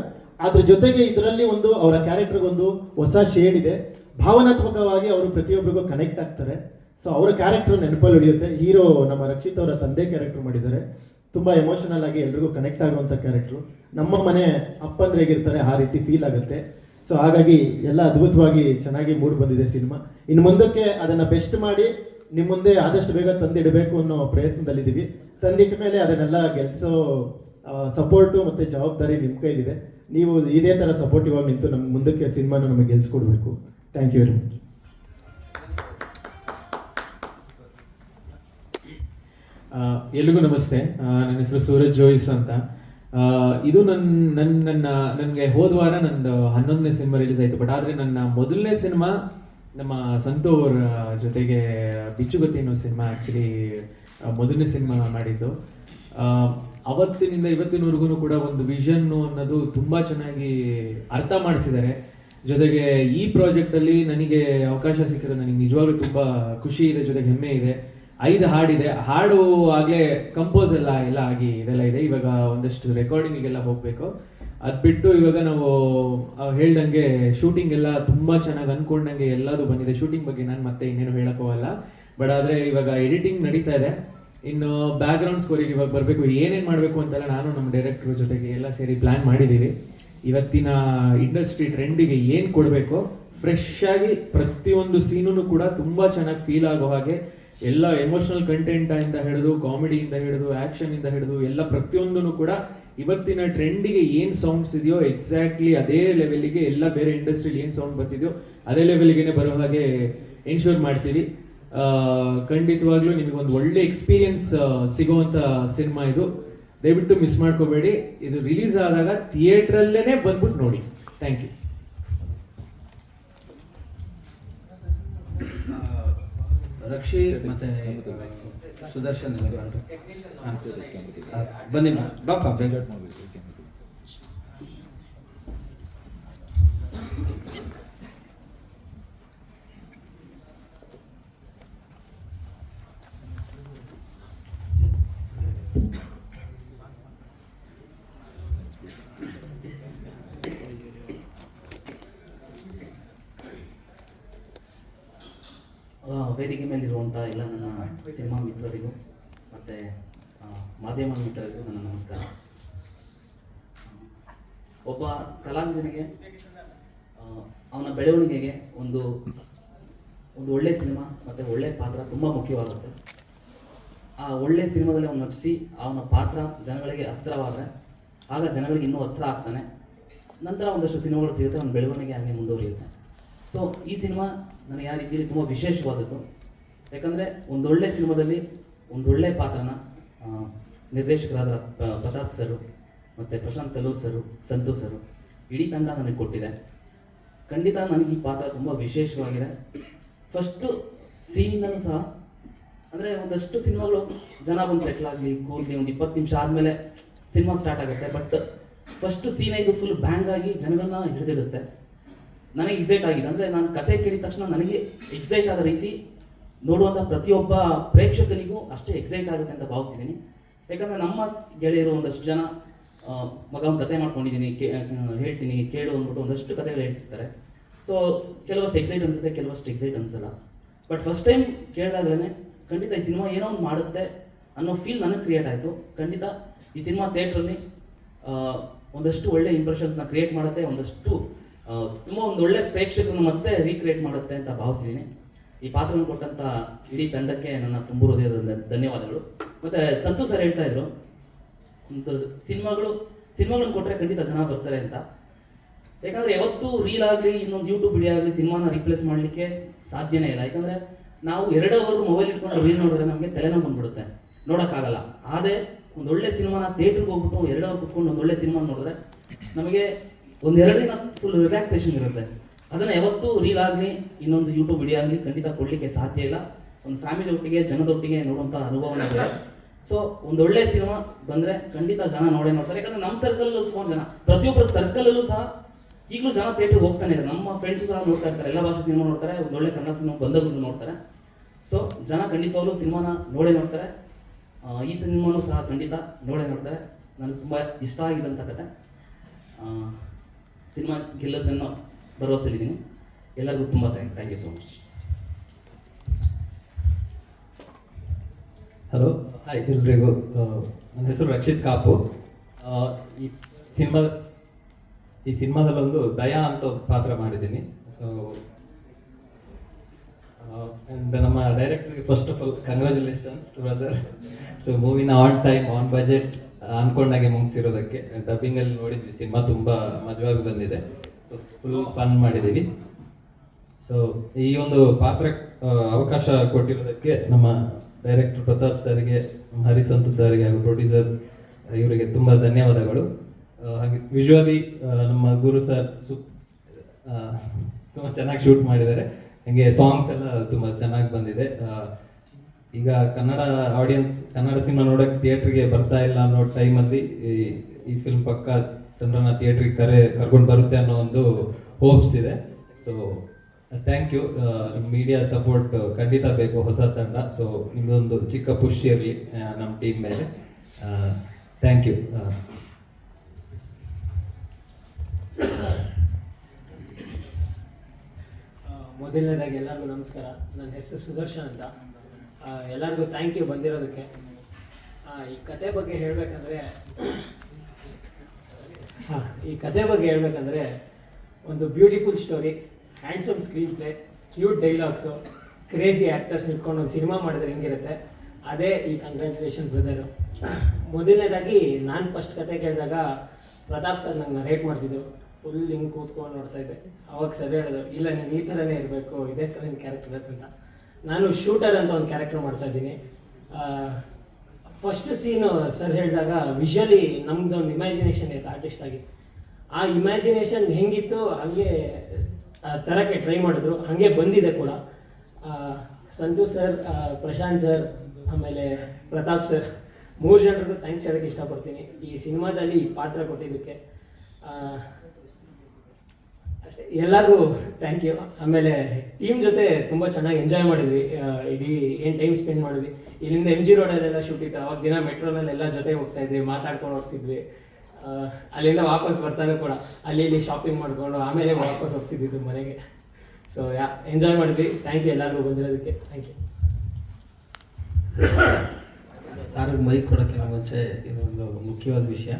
ಅದ್ರ ಜೊತೆಗೆ ಇದರಲ್ಲಿ ಒಂದು ಅವರ ಕ್ಯಾರೆಕ್ಟರ್ಗೊಂದು ಹೊಸ ಶೇಡ್ ಇದೆ. ಭಾವನಾತ್ಮಕವಾಗಿ ಅವರು ಪ್ರತಿಯೊಬ್ಬರಿಗೂ ಕನೆಕ್ಟ್ ಆಗ್ತಾರೆ. ಸೊ ಅವರ ಕ್ಯಾರೆಕ್ಟರ್ ನೆನಪಲ್ಲಿ ಉಳಿಯುತ್ತೆ. ಹೀರೋ ನಮ್ಮ ರಕ್ಷಿತ್ ಅವರ ತಂದೆ ಕ್ಯಾರೆಕ್ಟರ್ ಮಾಡಿದ್ದಾರೆ. ತುಂಬ ಎಮೋಷನಲ್ ಆಗಿ ಎಲ್ರಿಗೂ ಕನೆಕ್ಟ್ ಆಗುವಂಥ ಕ್ಯಾರೆಕ್ಟ್ರು. ನಮ್ಮ ಮನೆ ಅಪ್ಪಂದ್ರೆ ಹೇಗಿರ್ತಾರೆ ಆ ರೀತಿ ಫೀಲ್ ಆಗುತ್ತೆ. ಸೊ ಹಾಗಾಗಿ ಎಲ್ಲ ಅದ್ಭುತವಾಗಿ ಚೆನ್ನಾಗಿ ಮೂಡ್ ಬಂದಿದೆ ಸಿನಿಮಾ. ಇನ್ನು ಮುಂದಕ್ಕೆ ಅದನ್ನು ಬೆಸ್ಟ್ ಮಾಡಿ ನಿಮ್ಮ ಮುಂದೆ ಆದಷ್ಟು ಬೇಗ ತಂದಿಡಬೇಕು ಅನ್ನೋ ಪ್ರಯತ್ನದಲ್ಲಿದ್ದೀವಿ. ತಂದಿಟ್ಟ ಮೇಲೆ ಅದನ್ನೆಲ್ಲ ಗೆಲ್ಲಿಸೋ ಸಪೋರ್ಟು ಮತ್ತು ಜವಾಬ್ದಾರಿ ನಿಮ್ಮ ಕೈಲಿದೆ. ನೀವು ಇದೇ ಥರ ಸಪೋರ್ಟಿವ್ ಆಗಿ ನಿಂತು ನಮ್ಮ ಮುಂದಕ್ಕೆ ಸಿನಿಮಾನ ನಮಗೆ ಗೆಲ್ಲಿಸ್ಕೊಡ್ಬೇಕು. Thank you very much. ಎಲ್ರಿಗೂ ನಮಸ್ತೆ. ನನ್ನ ಹೆಸರು ಸೂರಜ್ ಜೋಯಿಸ್ ಅಂತ. ಇದು ನನಗೆ ಹೋದ ವಾರ ನಂದು 11ನೇ ಸಿನಿಮಾ ರಿಲೀಸ್ ಆಯಿತು. ಬಟ್ ಆದರೆ ನನ್ನ ಮೊದಲನೇ ಸಿನಿಮಾ ನಮ್ಮ ಸಂತೋರ್ ಜೊತೆಗೆ ಬಿಚ್ಚುಗತ್ತಿ ಅನ್ನೋ ಸಿನಿಮಾ ಆ್ಯಕ್ಚುಲಿ ಮೊದಲನೇ ಸಿನಿಮಾ ಮಾಡಿದ್ದು. ಅವತ್ತಿನಿಂದ ಇವತ್ತಿನವರೆಗೂ ಕೂಡ ಒಂದು ವಿಷನ್ನು ಅನ್ನೋದು ತುಂಬ ಚೆನ್ನಾಗಿ ಅರ್ಥ ಮಾಡಿಸಿದ್ದಾರೆ. ಜೊತೆಗೆ ಈ ಪ್ರಾಜೆಕ್ಟಲ್ಲಿ ನನಗೆ ಅವಕಾಶ ಸಿಕ್ಕಿದ್ರೆ ನನಗೆ ನಿಜವಾಗ್ಲೂ ತುಂಬ ಖುಷಿ ಇದೆ, ಜೊತೆಗೆ ಹೆಮ್ಮೆ ಇದೆ. 5 ಹಾಡಿದೆ. ಹಾಡು ಆಗಲೇ ಕಂಪೋಸ್ ಎಲ್ಲ ಆಗಿ ಇದೆಲ್ಲ ಇದೆ. ಇವಾಗ ಒಂದಷ್ಟು ರೆಕಾರ್ಡಿಂಗಿಗೆಲ್ಲ ಹೋಗಬೇಕು. ಅದು ಬಿಟ್ಟು ಇವಾಗ ನಾವು ಹೇಳ್ದಂಗೆ ಶೂಟಿಂಗ್ ಎಲ್ಲ ತುಂಬ ಚೆನ್ನಾಗಿ ಅಂದ್ಕೊಂಡಂಗೆ ಎಲ್ಲದು ಬಂದಿದೆ. ಶೂಟಿಂಗ್ ಬಗ್ಗೆ ನಾನು ಮತ್ತೆ ಇನ್ನೇನು ಹೇಳೋಕ್ಕೋಗಲ್ಲ. ಬಟ್ ಆದರೆ ಇವಾಗ ಎಡಿಟಿಂಗ್ ನಡೀತಾ ಇದೆ. ಇನ್ನು ಬ್ಯಾಕ್ಗ್ರೌಂಡ್ ಸ್ಕೋರಿಗೆ ಇವಾಗ ಬರಬೇಕು. ಏನೇನು ಮಾಡಬೇಕು ಅಂತೆಲ್ಲ ನಾನು ನಮ್ಮ ಡೈರೆಕ್ಟ್ರು ಜೊತೆಗೆ ಎಲ್ಲ ಸೇರಿ ಪ್ಲ್ಯಾನ್ ಮಾಡಿದ್ದೀವಿ. ಇವತ್ತಿನ ಇಂಡಸ್ಟ್ರಿ ಟ್ರೆಂಡಿಗೆ ಏನು ಕೊಡಬೇಕು, ಫ್ರೆಶ್ ಆಗಿ ಪ್ರತಿಯೊಂದು ಸೀನೂ ಕೂಡ ತುಂಬ ಚೆನ್ನಾಗಿ ಫೀಲ್ ಆಗೋ ಹಾಗೆ ಎಲ್ಲ ಎಮೋಷನಲ್ ಕಂಟೆಂಟಿಂದ ಹಿಡಿದು ಕಾಮಿಡಿಯಿಂದ ಹಿಡಿದು ಆ್ಯಕ್ಷನಿಂದ ಹಿಡಿದು ಎಲ್ಲ ಪ್ರತಿಯೊಂದೂ ಕೂಡ ಇವತ್ತಿನ ಟ್ರೆಂಡಿಗೆ ಏನು ಸೌಂಡ್ಸ್ ಇದೆಯೋ ಎಕ್ಸಾಕ್ಟ್ಲಿ ಅದೇ ಲೆವೆಲಿಗೆ ಎಲ್ಲ ಬೇರೆ ಇಂಡಸ್ಟ್ರಿಲಿ ಏನು ಸೌಂಡ್ ಬರ್ತಿದೆಯೋ ಅದೇ ಲೆವೆಲ್ಗೆ ಬರೋ ಹಾಗೆ ಎನ್ಶೂರ್ ಮಾಡ್ತೀವಿ. ಖಂಡಿತವಾಗ್ಲೂ ನಿಮಗೊಂದು ಒಳ್ಳೆ ಎಕ್ಸ್ಪೀರಿಯನ್ಸ್ ಸಿಗೋವಂಥ ಸಿನಿಮಾ ಇದು. ದಯವಿಟ್ಟು ಮಿಸ್ ಮಾಡ್ಕೋಬೇಡಿ. ಇದು ರಿಲೀಸ್ ಆದಾಗ ಥಿಯೇಟ್ರಲ್ಲೇ ಬಂದ್ಬಿಟ್ಟು ನೋಡಿ. Thank you. ರಕ್ಷಿ ಮತ್ತೆ ಸುದರ್ಶನ್ ಬನ್ನಿ ಬಾಪ ಬೇಗ. ವೇದಿಕೆ ಮೇಲಿರುವಂಥ ಎಲ್ಲ ನನ್ನ ಸಿನಿಮಾ ಮಿತ್ರರಿಗೂ ಮತ್ತು ಮಾಧ್ಯಮ ಮಿತ್ರರಿಗೂ ನನ್ನ ನಮಸ್ಕಾರ. ಒಬ್ಬ ಕಲಾವಿದನಿಗೆ ಅವನ ಬೆಳವಣಿಗೆಗೆ ಒಂದು ಒಳ್ಳೆಯ ಸಿನಿಮಾ ಮತ್ತು ಒಳ್ಳೆಯ ಪಾತ್ರ ತುಂಬ ಮುಖ್ಯವಾಗುತ್ತೆ. ಆ ಒಳ್ಳೆಯ ಸಿನಿಮಾದಲ್ಲಿ ಅವನು ನಟಿಸಿ ಅವನ ಪಾತ್ರ ಜನಗಳಿಗೆ ಹತ್ತಿರವಾದರೆ ಆಗ ಜನಗಳಿಗೆ ಇನ್ನೂ ಹತ್ರ ಆಗ್ತಾನೆ. ನಂತರ ಒಂದಷ್ಟು ಸಿನಿಮಾಗಳು ಸಿಗುತ್ತೆ, ಒಂದು ಬೆಳವಣಿಗೆ ಹಾಗೆ ಮುಂದುವರಿಯುತ್ತೆ. ಸೊ ಈ ಸಿನಿಮಾ ನನಗೆ ಯಾವ ರೀತಿಯಲ್ಲಿ ತುಂಬ ವಿಶೇಷವಾದದ್ದು, ಯಾಕಂದರೆ ಒಂದೊಳ್ಳೆ ಸಿನಿಮಾದಲ್ಲಿ ಒಂದೊಳ್ಳೆ ಪಾತ್ರನ ನಿರ್ದೇಶಕರಾದ ಪ್ರತಾಪ್ ಸರು ಮತ್ತು ಪ್ರಶಾಂತ್ ಕಲ್ಲೂರ್ ಸರು, ಸಂತು ಸರು, ಇಡೀ ತಂಡ ನನಗೆ ಕೊಟ್ಟಿದೆ. ಖಂಡಿತ ನನಗೆ ಈ ಪಾತ್ರ ತುಂಬ ವಿಶೇಷವಾಗಿದೆ. ಫಸ್ಟು ಸೀನಿಂದಲೂ ಸಹ ಅಂದರೆ ಒಂದಷ್ಟು ಸಿನಿಮಾಗಳು ಜನ ಬಂದು ಸೆಟ್ಲ್ ಆಗಲಿ ಕೂರ್ಲಿ ಒಂದು 20 ನಿಮಿಷ ಆದಮೇಲೆ ಸಿನಿಮಾ ಸ್ಟಾರ್ಟ್ ಆಗುತ್ತೆ. ಬಟ್ ಫಸ್ಟ್ ಸೀನ್ ಇದು ಫುಲ್ ಬ್ಯಾಂಗ್ ಆಗಿ ಜನಗಳನ್ನ ಹಿಡಿದಿಡುತ್ತೆ. ನನಗೆ ಎಕ್ಸೈಟ್ ಆಗಿದೆ, ಅಂದರೆ ನಾನು ಕತೆ ಕೇಳಿದ ತಕ್ಷಣ ನನಗೆ ಎಕ್ಸೈಟ್ ಆದ ರೀತಿ ನೋಡುವಂಥ ಪ್ರತಿಯೊಬ್ಬ ಪ್ರೇಕ್ಷಕನಿಗೂ ಅಷ್ಟೇ ಎಕ್ಸೈಟ್ ಆಗುತ್ತೆ ಅಂತ ಭಾವಿಸಿದ್ದೀನಿ. ಯಾಕಂದರೆ ನಮ್ಮ ಗೆಳೆಯರು ಒಂದಷ್ಟು ಜನ ಮಗ ಒಂದು ಕತೆ ಮಾಡ್ಕೊಂಡಿದ್ದೀನಿ, ಹೇಳ್ತೀನಿ ಕೇಳು ಅಂದ್ಬಿಟ್ಟು ಒಂದಷ್ಟು ಕತೆಗಳು ಹೇಳ್ತಿರ್ತಾರೆ. ಸೊ ಕೆಲವಷ್ಟು ಎಕ್ಸೈಟ್ ಅನಿಸುತ್ತೆ, ಕೆಲವಷ್ಟು ಎಕ್ಸೈಟ್ ಅನಿಸಲ್ಲ. ಬಟ್ ಫಸ್ಟ್ ಟೈಮ್ ಕೇಳಿದಾಗಲೇ ಖಂಡಿತ ಈ ಸಿನಿಮಾ ಏನೋ ಒಂದು ಮಾಡುತ್ತೆ ಅನ್ನೋ ಫೀಲ್ ನನಗೆ ಕ್ರಿಯೇಟ್ ಆಯಿತು. ಖಂಡಿತ ಈ ಸಿನಿಮಾ ಥಿಯೇಟ್ರಲ್ಲಿ ಒಂದಷ್ಟು ಒಳ್ಳೆ ಇಂಪ್ರೆಷನ್ಸ್ನ ಕ್ರಿಯೇಟ್ ಮಾಡುತ್ತೆ, ಒಂದಷ್ಟು ತುಂಬ ಒಂದು ಒಳ್ಳೆ ಪ್ರೇಕ್ಷಕರನ್ನು ಮತ್ತೆ ರೀಕ್ರಿಯೇಟ್ ಮಾಡುತ್ತೆ ಅಂತ ಭಾವಿಸಿದ್ದೀನಿ. ಈ ಪಾತ್ರವನ್ನು ಕೊಟ್ಟಂಥ ಇಡೀ ತಂಡಕ್ಕೆ ನನ್ನ ತುಂಬ ಹೃದಯದ ಧನ್ಯವಾದಗಳು. ಮತ್ತು ಸಂತು ಸರ್ ಹೇಳ್ತಾ ಇದ್ರು, ಒಂದು ಸಿನಿಮಾಗಳನ್ನ ಕೊಟ್ಟರೆ ಖಂಡಿತ ಜನ ಬರ್ತಾರೆ ಅಂತ. ಯಾಕಂದರೆ ಯಾವತ್ತೂ ರೀಲ್ ಆಗಲಿ ಇನ್ನೊಂದು ಯೂಟ್ಯೂಬ್ ವಿಡಿಯೋ ಆಗಲಿ ಸಿನಿಮಾನ ರಿಪ್ಲೇಸ್ ಮಾಡಲಿಕ್ಕೆ ಸಾಧ್ಯನೇ ಇಲ್ಲ. ಯಾಕಂದರೆ ನಾವು 2 ಅವರ್ ಮೊಬೈಲ್ ಇಟ್ಕೊಂಡು ರೀಲ್ ನೋಡಿದ್ರೆ ನಮಗೆ ತಲೆನೋವು ಬಂದ್ಬಿಡುತ್ತೆ, ನೋಡೋಕ್ಕಾಗಲ್ಲ. ಆದರೆ ಒಂದೊಳ್ಳೆ ಸಿನಿಮಾನ ಥಿಯೇಟ್ರಿಗೆ ಹೋಗ್ಬಿಟ್ಟು 2 ಅವರ್ ಕುತ್ಕೊಂಡು ಒಂದೊಳ್ಳೆ ಸಿನಿಮಾ ನೋಡಿದ್ರೆ ನಮಗೆ ಒಂದು 2 ದಿನ ಫುಲ್ ರಿಲ್ಯಾಕ್ಸೇಷನ್ ಇರುತ್ತೆ. ಅದನ್ನು ಯಾವತ್ತೂ ರೀಲ್ ಆಗಲಿ ಇನ್ನೊಂದು ಯೂಟ್ಯೂಬ್ ವಿಡಿಯೋ ಆಗಲಿ ಖಂಡಿತ ಕೊಡಲಿಕ್ಕೆ ಸಾಧ್ಯ ಇಲ್ಲ. ಒಂದು ಫ್ಯಾಮಿಲಿ ಒಟ್ಟಿಗೆ ಜನದೊಟ್ಟಿಗೆ ನೋಡುವಂಥ ಅನುಭವನೇ ಇದೆ. ಸೊ ಒಂದೊಳ್ಳೆ ಸಿನಿಮಾ ಬಂದರೆ ಖಂಡಿತ ಜನ ನೋಡ್ತಾರೆ. ಯಾಕಂದರೆ ನಮ್ಮ ಸರ್ಕಲಲ್ಲೂ ಸುಮಾರು ಜನ, ಪ್ರತಿಯೊಬ್ಬರ ಸರ್ಕಲಲ್ಲೂ ಸಹ ಈಗಲೂ ಜನ ಥಿಯೇಟ್ರಿಗೆ ಹೋಗ್ತಾನೆ ಇದ್ದಾರೆ. ನಮ್ಮ ಫ್ರೆಂಡ್ಸು ಸಹ ನೋಡ್ತಾ ಇರ್ತಾರೆ, ಎಲ್ಲ ಭಾಷೆ ಸಿನಿಮಾ ನೋಡ್ತಾರೆ, ಒಂದೊಳ್ಳೆ ಕನ್ನಡ ಸಿನಿಮಾ ಬಂದವರು ನೋಡ್ತಾರೆ. ಸೊ ಜನ ಖಂಡಿತವಾಗ್ಲೂ ಸಿನಿಮಾನ ನೋಡ್ತಾರೆ. ಈ ಸಿನಿಮಾನೂ ಸಹ ಖಂಡಿತ ನೋಡ್ತಾರೆ. ನನಗೆ ತುಂಬ ಇಷ್ಟ ಆಗಿದ್ದಂಥ ಕತೆ. ಸಿನಿಮಾ ಗೆಲ್ಲೋದನ್ನು ಭರವಸೆಲಿದ್ದೀನಿ. ಎಲ್ಲರಿಗೂ ತುಂಬ thank you so much. Hello, hi ಎಲ್ರಿಗೂ. ನನ್ನ ಹೆಸರು ರಕ್ಷಿತ್ ಕಾಪು. ಈ ಸಿನಿಮಾದಲ್ಲೊಂದು ದಯಾ ಅಂತ ಒಂದು ಪಾತ್ರ ಮಾಡಿದ್ದೀನಿ. ಸೊ ಆ್ಯಂಡ್ ನಮ್ಮ ಡೈರೆಕ್ಟ್ರಿಗೆ first of all congratulations brother. So ಮೂವಿನ ಆನ್ ಟೈಮ್ ಆನ್ ಬಜೆಟ್ ಅಂದ್ಕೊಂಡಾಗೆ ಮುಗಿಸಿರೋದಕ್ಕೆ. ಡಬ್ಬಿಂಗಲ್ಲಿ ನೋಡಿದ್ವಿ, ಸಿನಿಮಾ ತುಂಬ ಮಜವಾಗಿ ಬಂದಿದೆ, ಫುಲ್ ಫನ್ ಮಾಡಿದ್ದೀವಿ. ಸೊ ಈ ಒಂದು ಪಾತ್ರ ಅವಕಾಶ ಕೊಟ್ಟಿರೋದಕ್ಕೆ ನಮ್ಮ ಡೈರೆಕ್ಟರ್ ಪ್ರತಾಪ್ ಸರ್ಗೆ, ಹರಿಸಂತು ಸರ್ಗೆ ಹಾಗೂ ಪ್ರೊಡ್ಯೂಸರ್ ಇವರಿಗೆ ತುಂಬ ಧನ್ಯವಾದಗಳು. ಹಾಗೆ ವಿಜುವಲಿ ನಮ್ಮ ಗುರು ಸರ್ ತುಂಬ ಚೆನ್ನಾಗಿ ಶೂಟ್ ಮಾಡಿದ್ದಾರೆ. ಹಾಗೆ ಸಾಂಗ್ಸ್ ಎಲ್ಲ ತುಂಬ ಚೆನ್ನಾಗಿ ಬಂದಿದೆ. ಈಗ ಕನ್ನಡ ಆಡಿಯನ್ಸ್ ಕನ್ನಡ ಸಿನಿಮಾ ನೋಡೋಕ್ಕೆ ಥಿಯೇಟ್ರಿಗೆ ಬರ್ತಾ ಇಲ್ಲ ಅನ್ನೋ ಟೈಮಲ್ಲಿ ಈ ಫಿಲ್ಮ್ ಪಕ್ಕ ಜನರನ್ನ ಥಿಯೇಟ್ರಿಗೆ ಕರ್ಕೊಂಡು ಬರುತ್ತೆ ಅನ್ನೋ ಒಂದು ಹೋಪ್ಸ್ ಇದೆ. So thank you. Media support ಖಂಡಿತ ಬೇಕು, ಹೊಸ ತಂಡ. ಸೊ ನಿಮ್ಮದೊಂದು ಚಿಕ್ಕ ಪುಷ್ ಇರಲಿ ನಮ್ಮ ಟೀಮ್ ಮೇಲೆ. Thank you. ಮೊದಲನೇದಾಗಿ ಎಲ್ಲರಿಗೂ ನಮಸ್ಕಾರ. ನನ್ನ ಹೆಸರು ಸುದರ್ಶನ್ ಅಂತ. ಎಲ್ಲರಿಗೂ ಥ್ಯಾಂಕ್ ಯು ಬಂದಿರೋದಕ್ಕೆ. ಈ ಕತೆ ಬಗ್ಗೆ ಹೇಳಬೇಕಂದ್ರೆ ಒಂದು beautiful story, handsome screen play, cute dialogues, crazy actors ಇಟ್ಕೊಂಡು ಒಂದು ಸಿನಿಮಾ ಮಾಡಿದ್ರೆ ಹೆಂಗಿರುತ್ತೆ ಅದೇ ಈ ಕಂಗ್ರ್ಯಾಚುಲೇಷನ್ ಬ್ರದರು. ಮೊದಲನೇದಾಗಿ ನಾನು ಫಸ್ಟ್ ಕತೆ ಕೇಳಿದಾಗ ಪ್ರತಾಪ್ ಸರ್ ನಂಗೆ ನರೇಟ್ ಮಾಡ್ತಿದ್ರು. ಫುಲ್ ಹಿಂಗೆ ಕೂತ್ಕೊಂಡು ನೋಡ್ತಾ ಇದ್ದೆ. ಅವಾಗ ಸರ್ ಹೇಳೋದು, ಇಲ್ಲ ನೀನು ಈ ಥರನೇ ಇರಬೇಕು, ಇದೇ ಥರ ನಿಮ್ಮ ಕ್ಯಾರೆಕ್ಟರ್ ಇರುತ್ತೆ ಅಂತ. ನಾನು ಶೂಟರ್ ಅಂತ ಒಂದು ಕ್ಯಾರೆಕ್ಟರ್ ಮಾಡ್ತಾಯಿದ್ದೀನಿ. ಫಸ್ಟ್ ಸೀನು ಸರ್ ಹೇಳಿದಾಗ ವಿಷುವಲಿ ನಮ್ಮದು ಒಂದು ಇಮ್ಯಾಜಿನೇಷನ್ ಇತ್ತು ಆರ್ಟಿಸ್ಟ್ ಆಗಿ. ಆ ಇಮ್ಯಾಜಿನೇಷನ್ ಹೆಂಗಿತ್ತು ಹಾಗೆ ತರೋಕ್ಕೆ ಟ್ರೈ ಮಾಡಿದ್ರು, ಹಾಗೆ ಬಂದಿದೆ ಕೂಡ. ಸಂತು ಸರ್, ಪ್ರಶಾಂತ್ ಸರ್, ಆಮೇಲೆ ಪ್ರತಾಪ್ ಸರ್, 3 ಜನರಿಗೂ ಥ್ಯಾಂಕ್ಸ್ ಹೇಳೋಕ್ಕೆ ಇಷ್ಟಪಡ್ತೀನಿ ಈ ಸಿನಿಮಾದಲ್ಲಿ ಈ ಪಾತ್ರ ಕೊಟ್ಟಿದ್ದಕ್ಕೆ. ಅಷ್ಟೇ, ಎಲ್ಲರಿಗೂ ಥ್ಯಾಂಕ್ ಯು. ಆಮೇಲೆ ಟೀಮ್ ಜೊತೆ ತುಂಬ ಚೆನ್ನಾಗಿ ಎಂಜಾಯ್ ಮಾಡಿದ್ವಿ. ಇಡೀ ಏನು ಟೈಮ್ ಸ್ಪೆಂಡ್ ಮಾಡಿದ್ವಿ. ಇಲ್ಲಿಂದ MG ರೋಡಲ್ಲೆಲ್ಲ ಶೂಟ್ ಇತ್ತು. ಅವಾಗ ದಿನ ಮೆಟ್ರೋನಲ್ಲೆಲ್ಲ ಜೊತೆ ಹೋಗ್ತಾ ಇದ್ವಿ, ಮಾತಾಡ್ಕೊಂಡು ಹೋಗ್ತಿದ್ವಿ. ಅಲ್ಲಿಂದ ವಾಪಸ್ ಬರ್ತಾನೆ ಕೂಡ ಅಲ್ಲಿ ಇಲ್ಲಿ ಶಾಪಿಂಗ್ ಮಾಡಿಕೊಂಡು ಆಮೇಲೆ ವಾಪಸ್ ಹೋಗ್ತಿದ್ದಿದ್ದು ಮನೆಗೆ. ಸೊ ಎಂಜಾಯ್ ಮಾಡಿದ್ವಿ. ಥ್ಯಾಂಕ್ ಯು ಎಲ್ಲರಿಗೂ ಬಂದಿರೋದಕ್ಕೆ. Thank you. ಸಾರಿಗೆ ಮೈಕ್ ಕೊಡೋಕ್ಕೆ ಮುಂಚೆ ಇದೊಂದು ಮುಖ್ಯವಾದ ವಿಷಯ.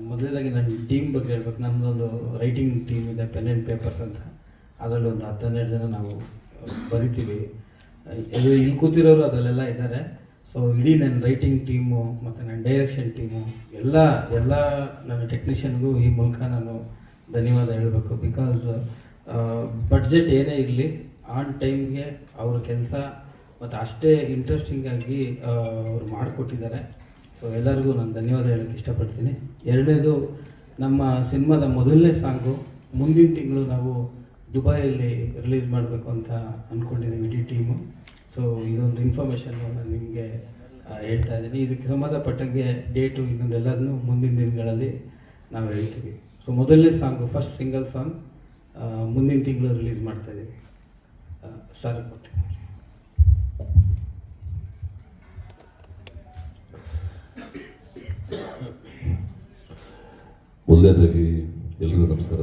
ಮೊದಲನೇದಾಗಿ ನನ್ನ ಟೀಮ್ ಬಗ್ಗೆ ಹೇಳ್ಬೇಕು. ನಮ್ಮದೊಂದು ರೈಟಿಂಗ್ ಟೀಮ್ ಇದೆ, ಪೆನ್ ಆ್ಯಂಡ್ ಪೇಪರ್ಸ್ ಅಂತ. ಅದರಲ್ಲಿ ಒಂದು 10-12 ಜನ ನಾವು ಬರಿತೀವಿ. ಇಲ್ಲಿ ಕೂತಿರೋರು ಅದರಲ್ಲೆಲ್ಲ ಇದ್ದಾರೆ. ಸೊ ಇಡೀ ನನ್ನ ರೈಟಿಂಗ್ ಟೀಮು ಮತ್ತು ನನ್ನ ಡೈರೆಕ್ಷನ್ ಟೀಮು ಎಲ್ಲ ನನ್ನ ಟೆಕ್ನಿಷಿಯನ್ಗೂ ಈ ಮೂಲಕ ನಾನು ಧನ್ಯವಾದ ಹೇಳಬೇಕು. ಬಿಕಾಸ್ ಬಡ್ಜೆಟ್ ಏನೇ ಇರಲಿ ಆನ್ ಟೈಮ್ಗೆ ಅವ್ರ ಕೆಲಸ ಮತ್ತು ಅಷ್ಟೇ ಇಂಟ್ರೆಸ್ಟಿಂಗಾಗಿ ಅವ್ರು ಮಾಡಿಕೊಟ್ಟಿದ್ದಾರೆ. ಸೊ ಎಲ್ಲರಿಗೂ ನಾನು ಧನ್ಯವಾದ ಹೇಳೋಕ್ಕೆ ಇಷ್ಟಪಡ್ತೀನಿ. ಎರಡನೇದು, ನಮ್ಮ ಸಿನಿಮಾದ ಮೊದಲನೇ ಸಾಂಗು ಮುಂದಿನ ತಿಂಗಳು ನಾವು ದುಬೈಯಲ್ಲಿ ರಿಲೀಸ್ ಮಾಡಬೇಕು ಅಂತ ಅಂದ್ಕೊಂಡಿದ್ದೀವಿ ಇಡೀ ಟೀಮು. ಸೊ ಇದೊಂದು ಇನ್ಫಾರ್ಮೇಷನ್ನು ನಾನು ನಿಮಗೆ ಹೇಳ್ತಾ ಇದ್ದೀನಿ. ಇದಕ್ಕೆ ಸಂಬಂಧಪಟ್ಟಂಗೆ ಡೇಟು ಇನ್ನೊಂದೆಲ್ಲದನ್ನು ಮುಂದಿನ ದಿನಗಳಲ್ಲಿ ನಾವು ಹೇಳ್ತೀವಿ. ಸೊ ಮೊದಲನೇ ಸಾಂಗು, ಫಸ್ಟ್ ಸಿಂಗಲ್ ಸಾಂಗ್ ಮುಂದಿನ ತಿಂಗಳು ರಿಲೀಸ್ ಮಾಡ್ತಾಯಿದ್ದೀವಿ. ಸರ್ ಕೊಟ್ಟೆ. ಮೊದಲನೇದಾಗಿ ಎಲ್ರಿಗೂ ನಮಸ್ಕಾರ.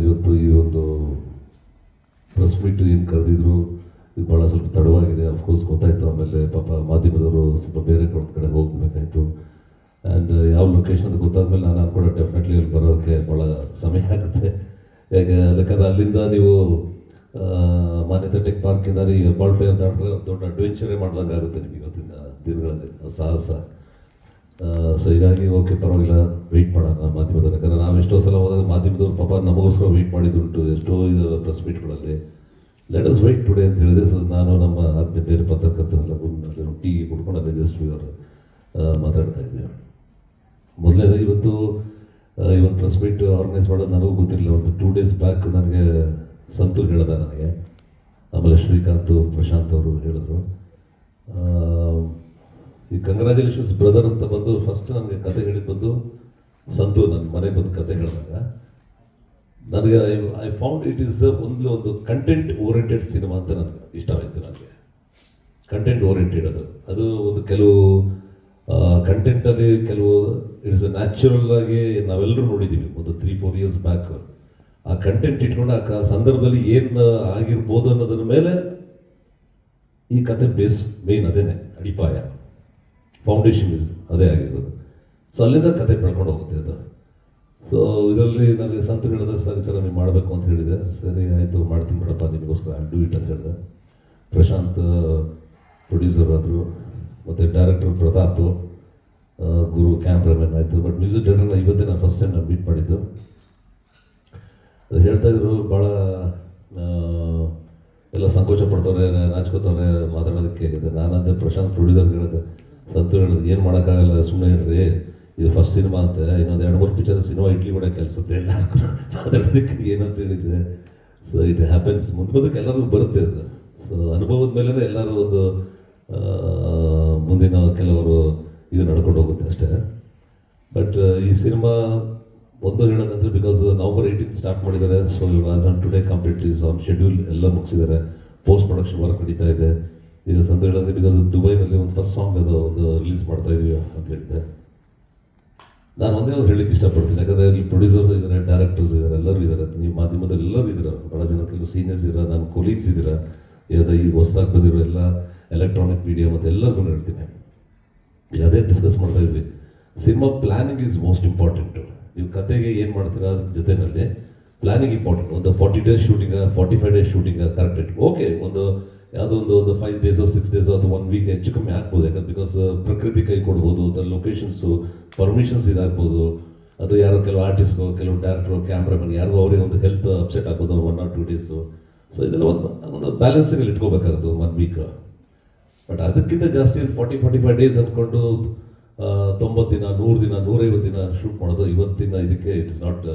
ಇವತ್ತು ಈ ಒಂದು ಪ್ರೆಸ್ ಮೀಟ್ ಏನು ಕರೆದಿದ್ರು ಇದು ಭಾಳ ಸ್ವಲ್ಪ ತಡವಾಗಿದೆ. ಅಫ್ಕೋರ್ಸ್ ಗೊತ್ತಾಯಿತು. ಆಮೇಲೆ ಪಾಪ ಮಾಧ್ಯಮದವರು ಸ್ವಲ್ಪ ಬೇರೆ ಕಡೆ ಹೋಗಬೇಕಾಯಿತು. ಆ್ಯಂಡ್ ಯಾವ ಲೊಕೇಶನ್ ಅಂತ ಗೊತ್ತಾದ್ಮೇಲೆ ನಾನು ಕೂಡ ಡೆಫಿನೆಟ್ಲಿ ಅಲ್ಲಿ ಬರೋಕ್ಕೆ ಭಾಳ ಸಮಯ ಆಗುತ್ತೆ. ಯಾಕಂದರೆ ಅಲ್ಲಿಂದ ನೀವು ಮಾನ್ಯತೆ ಟೆಕ್ ಪಾರ್ಕಿಂದ ನೀವು ಹೆಬ್ಬಾಳ್ ಫೇರ್ ದಾಟಿದ್ರೆ ದೊಡ್ಡ ಅಡ್ವೆಂಚರೇ ಮಾಡ್ದಂಗೆ ಆಗುತ್ತೆ ನಿಮಗೆ ಇವತ್ತಿನ ದಿನಗಳಲ್ಲಿ, ಸಾಹಸ. ಸೊ ಹೀಗಾಗಿ ಓಕೆ, ಪರವಾಗಿಲ್ಲ, ವೆಯ್ಟ್ ಮಾಡೋಣ ಮಾಧ್ಯಮದವ್ರು. ಯಾಕಂದರೆ ನಾವು ಎಷ್ಟೋ ಸಲ ಹೋದಾಗ ಮಾಧ್ಯಮದವ್ರು ಪಾಪ ನಮಗೋಸ್ಕರ ವೆಯ್ಟ್ ಮಾಡಿದ್ದುಂಟು ಎಷ್ಟೋ ಇದು ಪ್ರೆಸ್ ಮೀಟ್ಗಳಲ್ಲಿ. ಲೆಟ್ ಅಸ್ ವೆಯ್ಟ್ ಟುಡೇ ಅಂತ ಹೇಳಿದೆ. ಸೊ ನಾನು ನಮ್ಮ ಆದ್ಮೇಲೆ ಬೇರೆ ಪತ್ರಕರ್ತರೆಲ್ಲ ಅಲ್ಲಿ ಟೀ ಕುಡ್ಕೊಂಡು ಅಲ್ಲಿ ಜಸ್ಟ್ ಇವರು ಮಾತಾಡ್ತಾ ಇದ್ದೀವಿ. ಮೊದಲನೇದಾಗಿ ಇವತ್ತು ಈ ಒಂದು ಪ್ರೆಸ್ ಮೀಟ್ ಆರ್ಗನೈಸ್ ಮಾಡೋದು ನನಗೂ ಗೊತ್ತಿರಲಿಲ್ಲ. ಒಂದು 2 days ಬ್ಯಾಕ್ ನನಗೆ ಸಂತು ಹೇಳಿದ ನನಗೆ, ಆಮೇಲೆ ಶ್ರೀಕಾಂತ್ ಪ್ರಶಾಂತ್ ಅವರು ಹೇಳಿದ್ರು. ಈ ಕಂಗ್ರ್ಯಾಚುಲೇಷನ್ಸ್ ಬ್ರದರ್ ಅಂತ ಬಂದು ಫಸ್ಟ್ ನನಗೆ ಕತೆ ಹೇಳಿದ್ದು ಬಂದು ಸಂತು ನನ್ನ ಮನೆಗೆ ಬಂದು ಕತೆ ಹೇಳಿದಾಗ ನನಗೆ ಐ ಫೌಂಡ್ ಇಟ್ ಈಸ್ ಒಂದು ಕಂಟೆಂಟ್ ಓರಿಯೆಂಟೆಡ್ ಸಿನಿಮಾ ಅಂತ ನನಗೆ ಇಷ್ಟವಾಯಿತು. ನನಗೆ ಕಂಟೆಂಟ್ ಓರಿಯೆಂಟೆಡ್ ಅದು ಒಂದು ಕೆಲವು ಕಂಟೆಂಟಲ್ಲಿ ಕೆಲವು ಇಟ್ ಇಸ್ ನ್ಯಾಚುರಲ್ ಆಗಿ ನಾವೆಲ್ಲರೂ ನೋಡಿದ್ದೀವಿ ಒಂದು 3-4 years ಬ್ಯಾಕ್. ಆ ಕಂಟೆಂಟ್ ಇಟ್ಕೊಂಡು ಆ ಸಂದರ್ಭದಲ್ಲಿ ಏನು ಆಗಿರ್ಬೋದು ಅನ್ನೋದ್ರ ಮೇಲೆ ಈ ಕತೆ ಬೇಸ್ ಮೇನ್ ಅದೇನೆ, ಅಡಿಪಾಯ, ಫೌಂಡೇಶನ್ ಇಸ್ ಅದೇ ಆಗಿರೋದು. ಸೊ ಅಲ್ಲಿಂದ ಕತೆ ಬೆಳ್ಕೊಂಡು ಹೋಗುತ್ತೆ ಅದು. ಸೊ ಇದರಲ್ಲಿ ನನಗೆ ಸಂತು ಹೇಳಿದ ಸರ್ ಈ ಥರ ನೀವು ಮಾಡಬೇಕು ಅಂತ ಹೇಳಿದೆ. ಸರಿ ಆಯಿತು, ಮಾಡ್ತೀನಿ ಬಿಡಪ್ಪ, ನಿಮಗೋಸ್ಕರ ಡೂ ಇಟ್ ಅಂತ ಹೇಳಿದೆ. ಪ್ರಶಾಂತ್ ಪ್ರೊಡ್ಯೂಸರ್ ಆದರು, ಮತ್ತು ಡೈರೆಕ್ಟರ್ ಪ್ರತಾಪ್, ಗುರು ಕ್ಯಾಮ್ರಾಮನ್ ಆಯಿತು. ಬಟ್ ಮ್ಯೂಸಿಕ್ ಡೈರೆಕ್ಟರ್ನ ಇವತ್ತೇ ನಾನು ಫಸ್ಟ್ ಟೈಮ್ ನಾನು ಮೀಟ್ ಮಾಡಿದ್ದು. ಅದು ಹೇಳ್ತಾಯಿದ್ರು ಭಾಳ ಎಲ್ಲ ಸಂಕೋಚ ಪಡ್ತವ್ರೆ, ನಾಚ್ಕೋತವ್ರೆ ಮಾತಾಡೋದಕ್ಕೆ ಆಗಿದೆ. ನಾನಂತೆ ಪ್ರಶಾಂತ್ ಪ್ರೊಡ್ಯೂಸರ್ಗೆ ಹೇಳಿದೆ, ಸಂತು ಹೇಳಿದೆ ಏನು ಮಾಡೋಕ್ಕಾಗಲ್ಲ, ಸುಮ್ಮನೆ ಇರ್ರಿ, ಇದು ಫಸ್ಟ್ ಸಿನಿಮಾ ಅಂತ, ಇನ್ನೊಂದು 2-3 ಪಿಕ್ಚರ್ ಸಿನಿಮಾ ಇಡ್ಲಿ ಕೂಡ ಕೆಲಸತ್ತೆ ಎಲ್ಲ ಮಾತಾಡೋದಕ್ಕೆ ಏನಂತ ಹೇಳಿದ್ದೆ. ಸೊ ಇಟ್ ಹ್ಯಾಪನ್ಸ್, ಮುಂದಕ್ಕೆ ಎಲ್ಲರಿಗೂ ಬರುತ್ತೆ ಅದು. ಸೊ ಅನುಭವದ ಮೇಲೆ ಎಲ್ಲರೂ ಒಂದು ಮುಂದಿನ ಕೆಲವರು ಇದು ನಡ್ಕೊಂಡು ಹೋಗುತ್ತೆ ಅಷ್ಟೇ. ಬಟ್ ಈ ಸಿನಿಮಾ ಒಂದು ಹೇಳೋದಂದರೆ ಬಿಕಾಸ್ November 18 ಸ್ಟಾರ್ಟ್ ಮಾಡಿದ್ದಾರೆ. So as on today complete is on schedule, ಎಲ್ಲ ಮುಗಿಸಿದ್ದಾರೆ. ಪೋಸ್ಟ್ ಪ್ರೊಡಕ್ಷನ್ ವರ್ಕ್ ನಡೀತಾ ಇದೆ. ಈಗ ಸಂತ ಹೇಳೋದ್ರೆ ಬಿಕಾಸ್ ದುಬೈನಲ್ಲಿ ಒಂದು ಫಸ್ಟ್ ಸಾಂಗ್ ಅದು ಒಂದು ರಿಲೀಸ್ ಮಾಡ್ತಾ ಇದೀವಿ ಅಂತ ಹೇಳಿದ್ದೆ. ನಾನು ಒಂದೇ ಒಂದು ಹೇಳಲಿಕ್ಕೆ ಇಷ್ಟಪಡ್ತೀನಿ. ಯಾಕಂದರೆ ಇಲ್ಲಿ ಪ್ರೊಡ್ಯೂಸರ್ಸ್ ಇದ್ದಾರೆ, ಡೈರೆಕ್ಟರ್ಸ್ ಇದ್ದಾರೆ, ಎಲ್ಲರೂ ಇದ್ದಾರೆ. ನೀವು ಮಾಧ್ಯಮದಲ್ಲಿ ಎಲ್ಲರೂ ಇದ್ದೀರ, ಭಾಳ ಜನ ಕೆಲವು ಸೀನಿಯರ್ಸ್ ಇದ್ದಾರೆ, ನನ್ನ ಕೊಲೀಗ್ಸ್ ಇದ್ದೀರಾ, ಈಗ ಹೊಸದಾಗಿ ಬಂದಿರೋ ಎಲ್ಲ ಎಲೆಕ್ಟ್ರಾನಿಕ್ ಮೀಡಿಯಾ ಮತ್ತು ಎಲ್ಲರಿಗೂ ಹೇಳ್ತೀನಿ. ಅದೇ ಡಿಸ್ಕಸ್ ಮಾಡ್ತಾ ಇದ್ವಿ, cinema planning is most important. ನೀವು ಕತೆಗೆ ಏನು ಮಾಡ್ತೀರಾ ಅದ್ರ ಜೊತೆಯಲ್ಲಿ ಪ್ಲ್ಯಾನಿಂಗ್ ಇಂಪಾರ್ಟೆಂಟ್. ಒಂದು 40 days ಶೂಟಿಂಗ, 45 days ಶೂಟಿಂಗ ಕರೆಕ್ಟ್. ಓಕೆ, ಒಂದು ಯಾವುದೋ ಒಂದು 5 days 6 days ಅಥವಾ 1 week ಹೆಚ್ಚು ಕಮ್ಮಿ ಆಗ್ಬೋದು. ಯಾಕಂದ್ರೆ ಬಿಕಾಸ್ ಪ್ರಕೃತಿ ಕೈ ಕೊಡ್ಬೋದು, ಅದರ ಲೊಕೇಶನ್ಸು ಪರ್ಮಿಷನ್ಸ್ ಇದಾಗ್ಬೋದು, ಅದು ಯಾರೋ ಕೆಲವು ಆರ್ಟಿಸ್ಟು, ಕೆಲವು ಡೈರೆಕ್ಟ್ರು, ಕ್ಯಾಮ್ರಾಮನ್ ಯಾರಿಗೂ ಅವರಿಗೆ ಒಂದು ಹೆಲ್ತ್ ಅಪ್ಸೆಟ್ ಆಗ್ಬೋದು 1 or 2 days. ಸೊ ಇದೆಲ್ಲ ಒಂದು ಬ್ಯಾಲೆನ್ಸಿಂಗಲ್ಲಿ ಇಟ್ಕೋಬೇಕಾಗುತ್ತೆ 1 week. ಬಟ್ ಅದಕ್ಕಿಂತ ಜಾಸ್ತಿ 40-45 days ಅಂದ್ಕೊಂಡು 90 ದಿನ, 100 ದಿನ, 150 ದಿನ ಶೂಟ್ ಮಾಡೋದು ಇವತ್ತಿನ ಇದಕ್ಕೆ ಇಟ್ಸ್ ನಾಟ್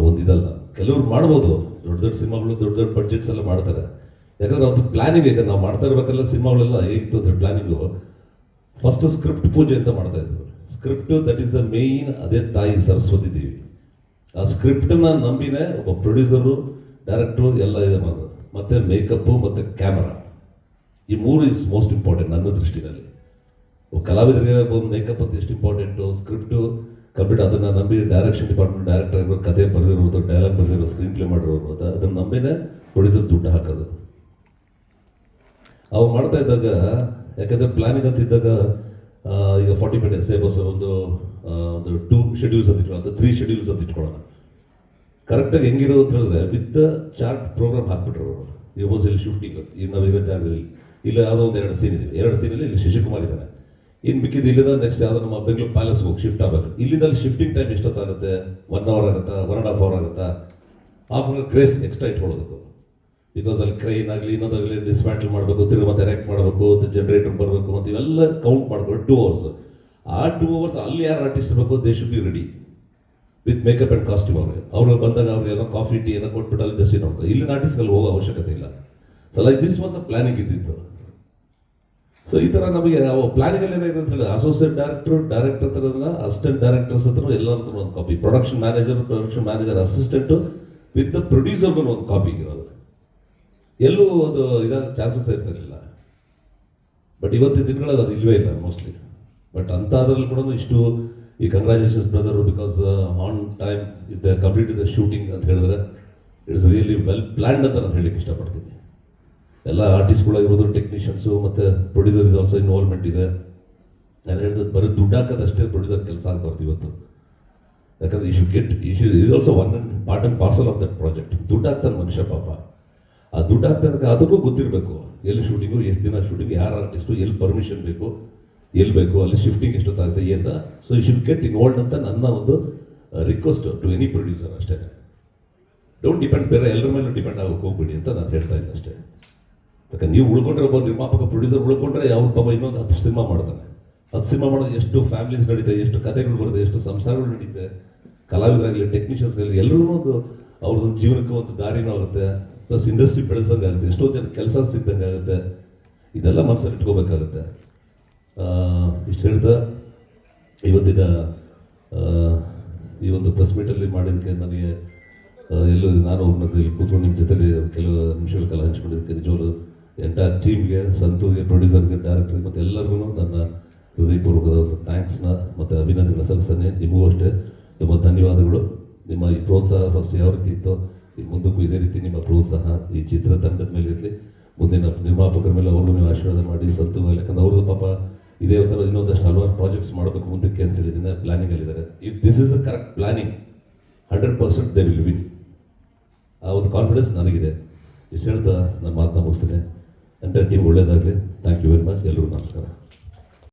ಒಂದು ಇದಲ್ಲ. ಕೆಲವ್ರು ಮಾಡ್ಬೋದು, ದೊಡ್ಡ ಸಿನಿಮಾಗಳು, ದೊಡ್ಡ ಬಡ್ಜೆಟ್ಸ್ ಎಲ್ಲ ಮಾಡ್ತಾರೆ. ಯಾಕಂದ್ರೆ ಅವ್ರದ್ದು ಪ್ಲಾನಿಂಗ್, ಈಗ ನಾವು ಮಾಡ್ತಾ ಇರ್ಬೇಕಲ್ಲ ಸಿನಿಮಾಗಳೆಲ್ಲ ಹೇಗಿತ್ತು ಅಂದರೆ ಪ್ಲಾನಿಂಗು ಫಸ್ಟ್ ಸ್ಕ್ರಿಪ್ಟ್ ಪೂಜೆ ಅಂತ ಮಾಡ್ತಾ ಇದ್ರು. Script that is the main, ಅದೇ ತಾಯಿ ಸರಸ್ವತಿ ದೇವಿ. ಆ ಸ್ಕ್ರಿಪ್ಟನ್ನ ನಂಬಿನೇ ಒಬ್ಬ ಪ್ರೊಡ್ಯೂಸರು, ಡೈರೆಕ್ಟ್ರು ಎಲ್ಲ ಇದೆ ಮಾಡೋದು. ಮತ್ತು ಮೇಕಪ್ಪು ಮತ್ತು ಕ್ಯಾಮ್ರಾ, ಈ 3 ಈಸ್ ಮೋಸ್ಟ್ ಇಂಪಾರ್ಟೆಂಟ್ ನನ್ನ ದೃಷ್ಟಿನಲ್ಲಿ. ಕಲಾವಿದರಿಗೆ ಒಂದು ಮೇಕಪ್ ಅಂತ ಎಷ್ಟು ಇಂಪಾರ್ಟೆಂಟು, ಸ್ಕ್ರಿಪ್ಟು ಕಂಪ್ಲೀಟ್ ಅದನ್ನು ನಂಬಿ ಡೈರೆಕ್ಷನ್ ಡಿಪಾರ್ಟ್ಮೆಂಟ್ ಡೈರೆಕ್ಟರ್ ಆಗಿರೋದು, ಕತೆ ಬರೆದಿರೋದು, ಡೈಲಾಗ್ ಬರೆದಿರೋ, ಸ್ಕ್ರೀನ್ ಪ್ಲೇ ಮಾಡಿರೋರು, ಅದನ್ನು ನಂಬಿನೇ ಪ್ರೊಡ್ಯೂಸರ್ ದುಡ್ಡು ಹಾಕೋದು. ಅವು ಮಾಡ್ತಾ ಇದ್ದಾಗ, ಯಾಕಂದರೆ ಪ್ಲಾನಿಂಗ್ ಅಂತ ಇದ್ದಾಗ ಈಗ 45 days ಒಂದು 2 schedules ಅಂತ ಇಟ್ಕೊಳ್ಳೋಣ, 3 schedules ಅಂತ ಇಟ್ಕೊಳ್ಳೋಣ. ಕರೆಕ್ಟಾಗಿ ಹೆಂಗಿರೋದು ಅಂತ ಹೇಳಿದ್ರೆ ವಿತ್ ಚಾರ್ಟ್ ಪ್ರೋಗ್ರಾಮ್ ಹಾಕ್ಬಿಟ್ರು ಅವರು. ವಾಸ್ ಇಲ್ಲಿ ಶಿಫ್ಟಿಂಗ್ ಈಗ ನಾವು ಇರೋ ಜಾಗದಲ್ಲಿ ಇಲ್ಲಿ ಯಾವುದೋ ಒಂದು 2 ಸೀನ್ ಇದೆ, 2 ಸೀನಲ್ಲಿ ಇಲ್ಲಿ ಶಶಿಕುಮಾರ್ ಇದ್ದಾನೆ. ಇನ್ನು ಮಿಕ್ಕಿದ್ದು ಇಲ್ಲಿಂದ ನೆಕ್ಸ್ಟ್ ಯಾವುದೋ ನಮ್ಮ ಬೆಂಗಳೂರು ಪ್ಯಾಲೇಸ್ಗೆ ಹೋಗಿ ಶಿಫ್ಟ್ ಆಗಬೇಕು. ಇಲ್ಲಿಂದ ಶಿಫ್ಟಿಂಗ್ ಟೈಮ್ ಎಷ್ಟೊತ್ತಾಗುತ್ತೆ? 1 hour ಆಗುತ್ತಾ, 1.5 hour ಆಗುತ್ತಾ? ಹಾಫ್ ಅವರ್ ಕ್ರೇಸ್ ಎಕ್ಸ್ಟ್ರಾ ಇಟ್ಕೊಳ್ಳೋದಕ್ಕೆ, ಬಿಕಾಸ್ ಅಲ್ಲಿ ಕ್ರೈನ್ ಆಗಲಿ ಇನ್ನೊಂದಾಗಲಿ ಡಿಸ್ಮ್ಯಾಂಟಲ್ ಮಾಡಬೇಕು, ತಿರುಗಿ ಮತ್ತೆ ಎರೆಕ್ಟ್ ಮಾಡಬೇಕು, ಜನರೇಟರ್ ಬರಬೇಕು, ಮತ್ತು ಇವೆಲ್ಲ ಕೌಂಟ್ ಮಾಡ್ಕೊಂಡು 2 hours. ಆ 2 hours ಅಲ್ಲಿ ಯಾರು ಆರ್ಟಿಸ್ಟ್ ಇರಬೇಕು, they should be ready with makeup and costume. ಅವ್ರು ಬಂದಾಗ ಅವ್ರಿಗೆ ಏನೋ ಕಾಫಿ ಟೀ ಏನೋ ಕೊಟ್ಬಿಟ್ಟು ಅಲ್ಲಿ ಜಸ್ಟ್ ನೋಡ್ಕೊ. ಇಲ್ಲಿನ ಆರ್ಟಿಸ್ಟ್ಗಳು ಹೋಗೋ ಅವಶ್ಯಕತೆ ಇಲ್ಲ. So like this was the planning ಇದ್ದಿತ್ತು. ಸೊ ಈ ಥರ ನಮಗೆ ಪ್ಲಾನಿಂಗಲ್ಲಿ ಏನಾಗಿದೆ ಅಂತ ಹೇಳಿದ್ರೆ ಅಸೋಸಿಯೇಟ್ ಡೈರೆಕ್ಟರ್ ಥರದಲ್ಲ, ಅಸಿಸ್ಟೆಂಟ್ ಡೈರೆಕ್ಟರ್ಸ್ ಹತ್ರ ಎಲ್ಲರ ಹತ್ರ ಒಂದು copy, production manager assistant with the ಪ್ರೊಡ್ಯೂಸರ್ಗೂ ಒಂದು ಕಾಪಿ ಇರೋದು. ಎಲ್ಲೂ ಅದು ಇದಾಗ ಚಾನ್ಸಸ್ ಇರ್ತಿರಲಿಲ್ಲ. ಬಟ್ ಇವತ್ತಿನ ದಿನಗಳಲ್ಲಿ ಅದು ಇಲ್ಲವೇ ಇಲ್ಲ ಮೋಸ್ಟ್ಲಿ. ಬಟ್ ಅಂಥದ್ರಲ್ಲಿ ಕೂಡ ಇಷ್ಟು ಈ congratulations brother, because on time if the complete the shooting ಅಂತ ಹೇಳಿದ್ರೆ ಇಟ್ಸ್ ರಿಯಲಿ ವೆಲ್ ಪ್ಲ್ಯಾನ್ಡ್ ಅಂತ ನಾನು ಹೇಳಲಿಕ್ಕೆ ಇಷ್ಟಪಡ್ತೀನಿ. ಎಲ್ಲ ಆರ್ಟಿಸ್ಟ್ಗಳಾಗಿರ್ಬೋದು, ಟೆಕ್ನಿಷಿಯನ್ಸು ಮತ್ತು ಪ್ರೊಡ್ಯೂಸರ್ ಇಸ್ ಆಲ್ಸೋ ಇನ್ವಾಲ್ವ್ಮೆಂಟ್ ಇದೆ. ನಾನು ಹೇಳಿದ್ರೆ ಬರೀ ದುಡ್ಡು ಹಾಕೋದಷ್ಟೇ ಪ್ರೊಡ್ಯೂಸರ್ ಕೆಲಸ ಆಗ್ಬಾರ್ದು ಇವತ್ತು. ಯಾಕಂದರೆ ಈ should get is also one part and parcel of that project. ದುಡ್ಡು ಹಾಕ್ತಾನೆ ಮನುಷ್ಯ ಪಾಪ. ಆ ದುಡ್ಡು ಹಾಕ್ತಾನೆ ಅದಕ್ಕೂ ಗೊತ್ತಿರಬೇಕು ಎಲ್ಲಿ ಶೂಟಿಂಗು, ಎಷ್ಟು ದಿನ ಶೂಟಿಂಗ್, ಯಾರು ಆರ್ಟಿಸ್ಟು, ಎಲ್ಲಿ ಪರ್ಮಿಷನ್ ಬೇಕು, ಎಲ್ಲಿ ಬೇಕು, ಅಲ್ಲಿ ಶಿಫ್ಟಿಂಗ್ ಎಷ್ಟೊತ್ತಾಗುತ್ತೆ ಅಂತ. So you should get involved ಅಂತ ನನ್ನ ಒಂದು ರಿಕ್ವೆಸ್ಟ್ ಟು ಎನಿ ಪ್ರೊಡ್ಯೂಸರ್ ಅಷ್ಟೇ. ಡೋಂಟ್ ಡಿಪೆಂಡ್, ಬೇರೆ ಎಲ್ಲರ ಮೇಲೂ ಡಿಪೆಂಡ್ ಆಗೋಕೆ ಹೋಗ್ಬಿಡಿ ಅಂತ ನಾನು ಹೇಳ್ತಾ ಇದ್ದೀನಿ ಅಷ್ಟೇ. ಯಾಕಂದ್ರೆ ನೀವು ಉಳ್ಕೊಂಡ್ರೆ ಒಬ್ಬ ನಿರ್ಮಾಪಕ ಪ್ರೊಡ್ಯೂಸರ್ ಉಳ್ಕೊಂಡ್ರೆ ಅವ್ರ ಪಾಪ ಇನ್ನೊಂದು 10 ಸಿನಿಮಾ ಮಾಡ್ತಾನೆ. 10 ಸಿನಿಮಾ ಮಾಡೋದು ಎಷ್ಟು ಫ್ಯಾಮಿಲೀಸ್ ನಡೀತೆ, ಎಷ್ಟು ಕಥೆಗಳು ಬರುತ್ತೆ, ಎಷ್ಟು ಸಂಸಾರಗಳು ನಡೀತೆ, ಕಲಾವಿದರಾಗಲಿ ಟೆಕ್ನಿಷಿಯನ್ಸ್ಗಾಗಲಿ ಎಲ್ಲರೂ ಒಂದು ಅವ್ರದ್ದೊಂದು ಜೀವನಕ್ಕೆ ಒಂದು ದಾರಿನೂ ಆಗುತ್ತೆ, ಪ್ಲಸ್ ಇಂಡಸ್ಟ್ರಿ ಬೆಳೆಸಂಗೆ ಆಗುತ್ತೆ, ಎಷ್ಟೋ ಜನ ಕೆಲಸ ಸಿಗ್ದಂಗೆ ಆಗುತ್ತೆ. ಇದೆಲ್ಲ ಮನಸ್ಸಲ್ಲಿ ಇಟ್ಕೋಬೇಕಾಗುತ್ತೆ. ಇಷ್ಟು ಹೇಳ್ತಾ ಇವತ್ತಿನ ಈ ಒಂದು ಪ್ರೆಸ್ ಮೀಟಲ್ಲಿ ಮಾಡಿದ್ದಕ್ಕೆ ನನಗೆ ಎಲ್ಲೂ ನಾನು ಇಲ್ಲಿ ಕೂತ್ಕೊಂಡು ನಿಮ್ಮ ಜೊತೆಲಿ ಕೆಲವು ನಿಮಿಷಗಳ ಕಾಲ ಹಂಚ್ಕೊಂಡಿದ್ದಕ್ಕೆ ನಿಜವಾಗ್ಲೂ ಎಂಟೈರ್ ಟೀಮ್ಗೆ, ಸಂತೂರ್ಗೆ, ಪ್ರೊಡ್ಯೂಸರ್ಗೆ, ಡೈರೆಕ್ಟರ್ಗೆ ಮತ್ತು ಎಲ್ಲರಿಗೂ ನನ್ನ ಹೃದಯಪೂರ್ವಕದ ಒಂದು ಥ್ಯಾಂಕ್ಸ್ನ ಮತ್ತು ಅಭಿನಂದನೆಗಳನ್ನ ಸಲ್ಲಿಸ್ತೇನೆ. ನಿಮಗೂ ಅಷ್ಟೇ ತುಂಬ ಧನ್ಯವಾದಗಳು. ನಿಮ್ಮ ಈ ಪ್ರೋತ್ಸಾಹ ಫಸ್ಟ್ ಯಾವ ರೀತಿ ಇತ್ತೋ ಈ ಮುಂದಕ್ಕೂ ಇದೇ ರೀತಿ ನಿಮ್ಮ ಪ್ರೋತ್ಸಾಹ ಈ ಚಿತ್ರತಂಡದ ಮೇಲೆ ಇರಲಿ. ಮುಂದಿನ ನಿರ್ಮಾಪಕರ ಮೇಲೆ ಅವ್ರಿಗೂ ನೀವು ಆಶೀರ್ವಾದ ಮಾಡಿ ಸಂತು, ಯಾಕಂದ್ರೆ ಅವ್ರದ್ದು ಪಾಪ ಇದೇ ಥರ ಇನ್ನೊಂದಷ್ಟು ಹಲವಾರು ಪ್ರಾಜೆಕ್ಟ್ಸ್ ಮಾಡಬೇಕು ಮುಂದಕ್ಕೆ ಅಂತ ಹೇಳಿದ್ದೀನಿ, ಪ್ಲಾನಿಂಗಲ್ಲಿದ್ದಾರೆ. If this is the correct planning 100% they will win. ಆ ಒಂದು ಕಾನ್ಫಿಡೆನ್ಸ್ ನನಗಿದೆ. ಇಷ್ಟು ಹೇಳ್ತಾ ನನ್ನ ಮಾತನ್ನ ಮುಗಿಸ್ತೇನೆ. ಎಂಟೈರ್ ಟೀಮ್ ಒಳ್ಳೆಯದಾಗಲಿ. Thank you very much. ಎಲ್ಲರಿಗೂ ನಮಸ್ಕಾರ.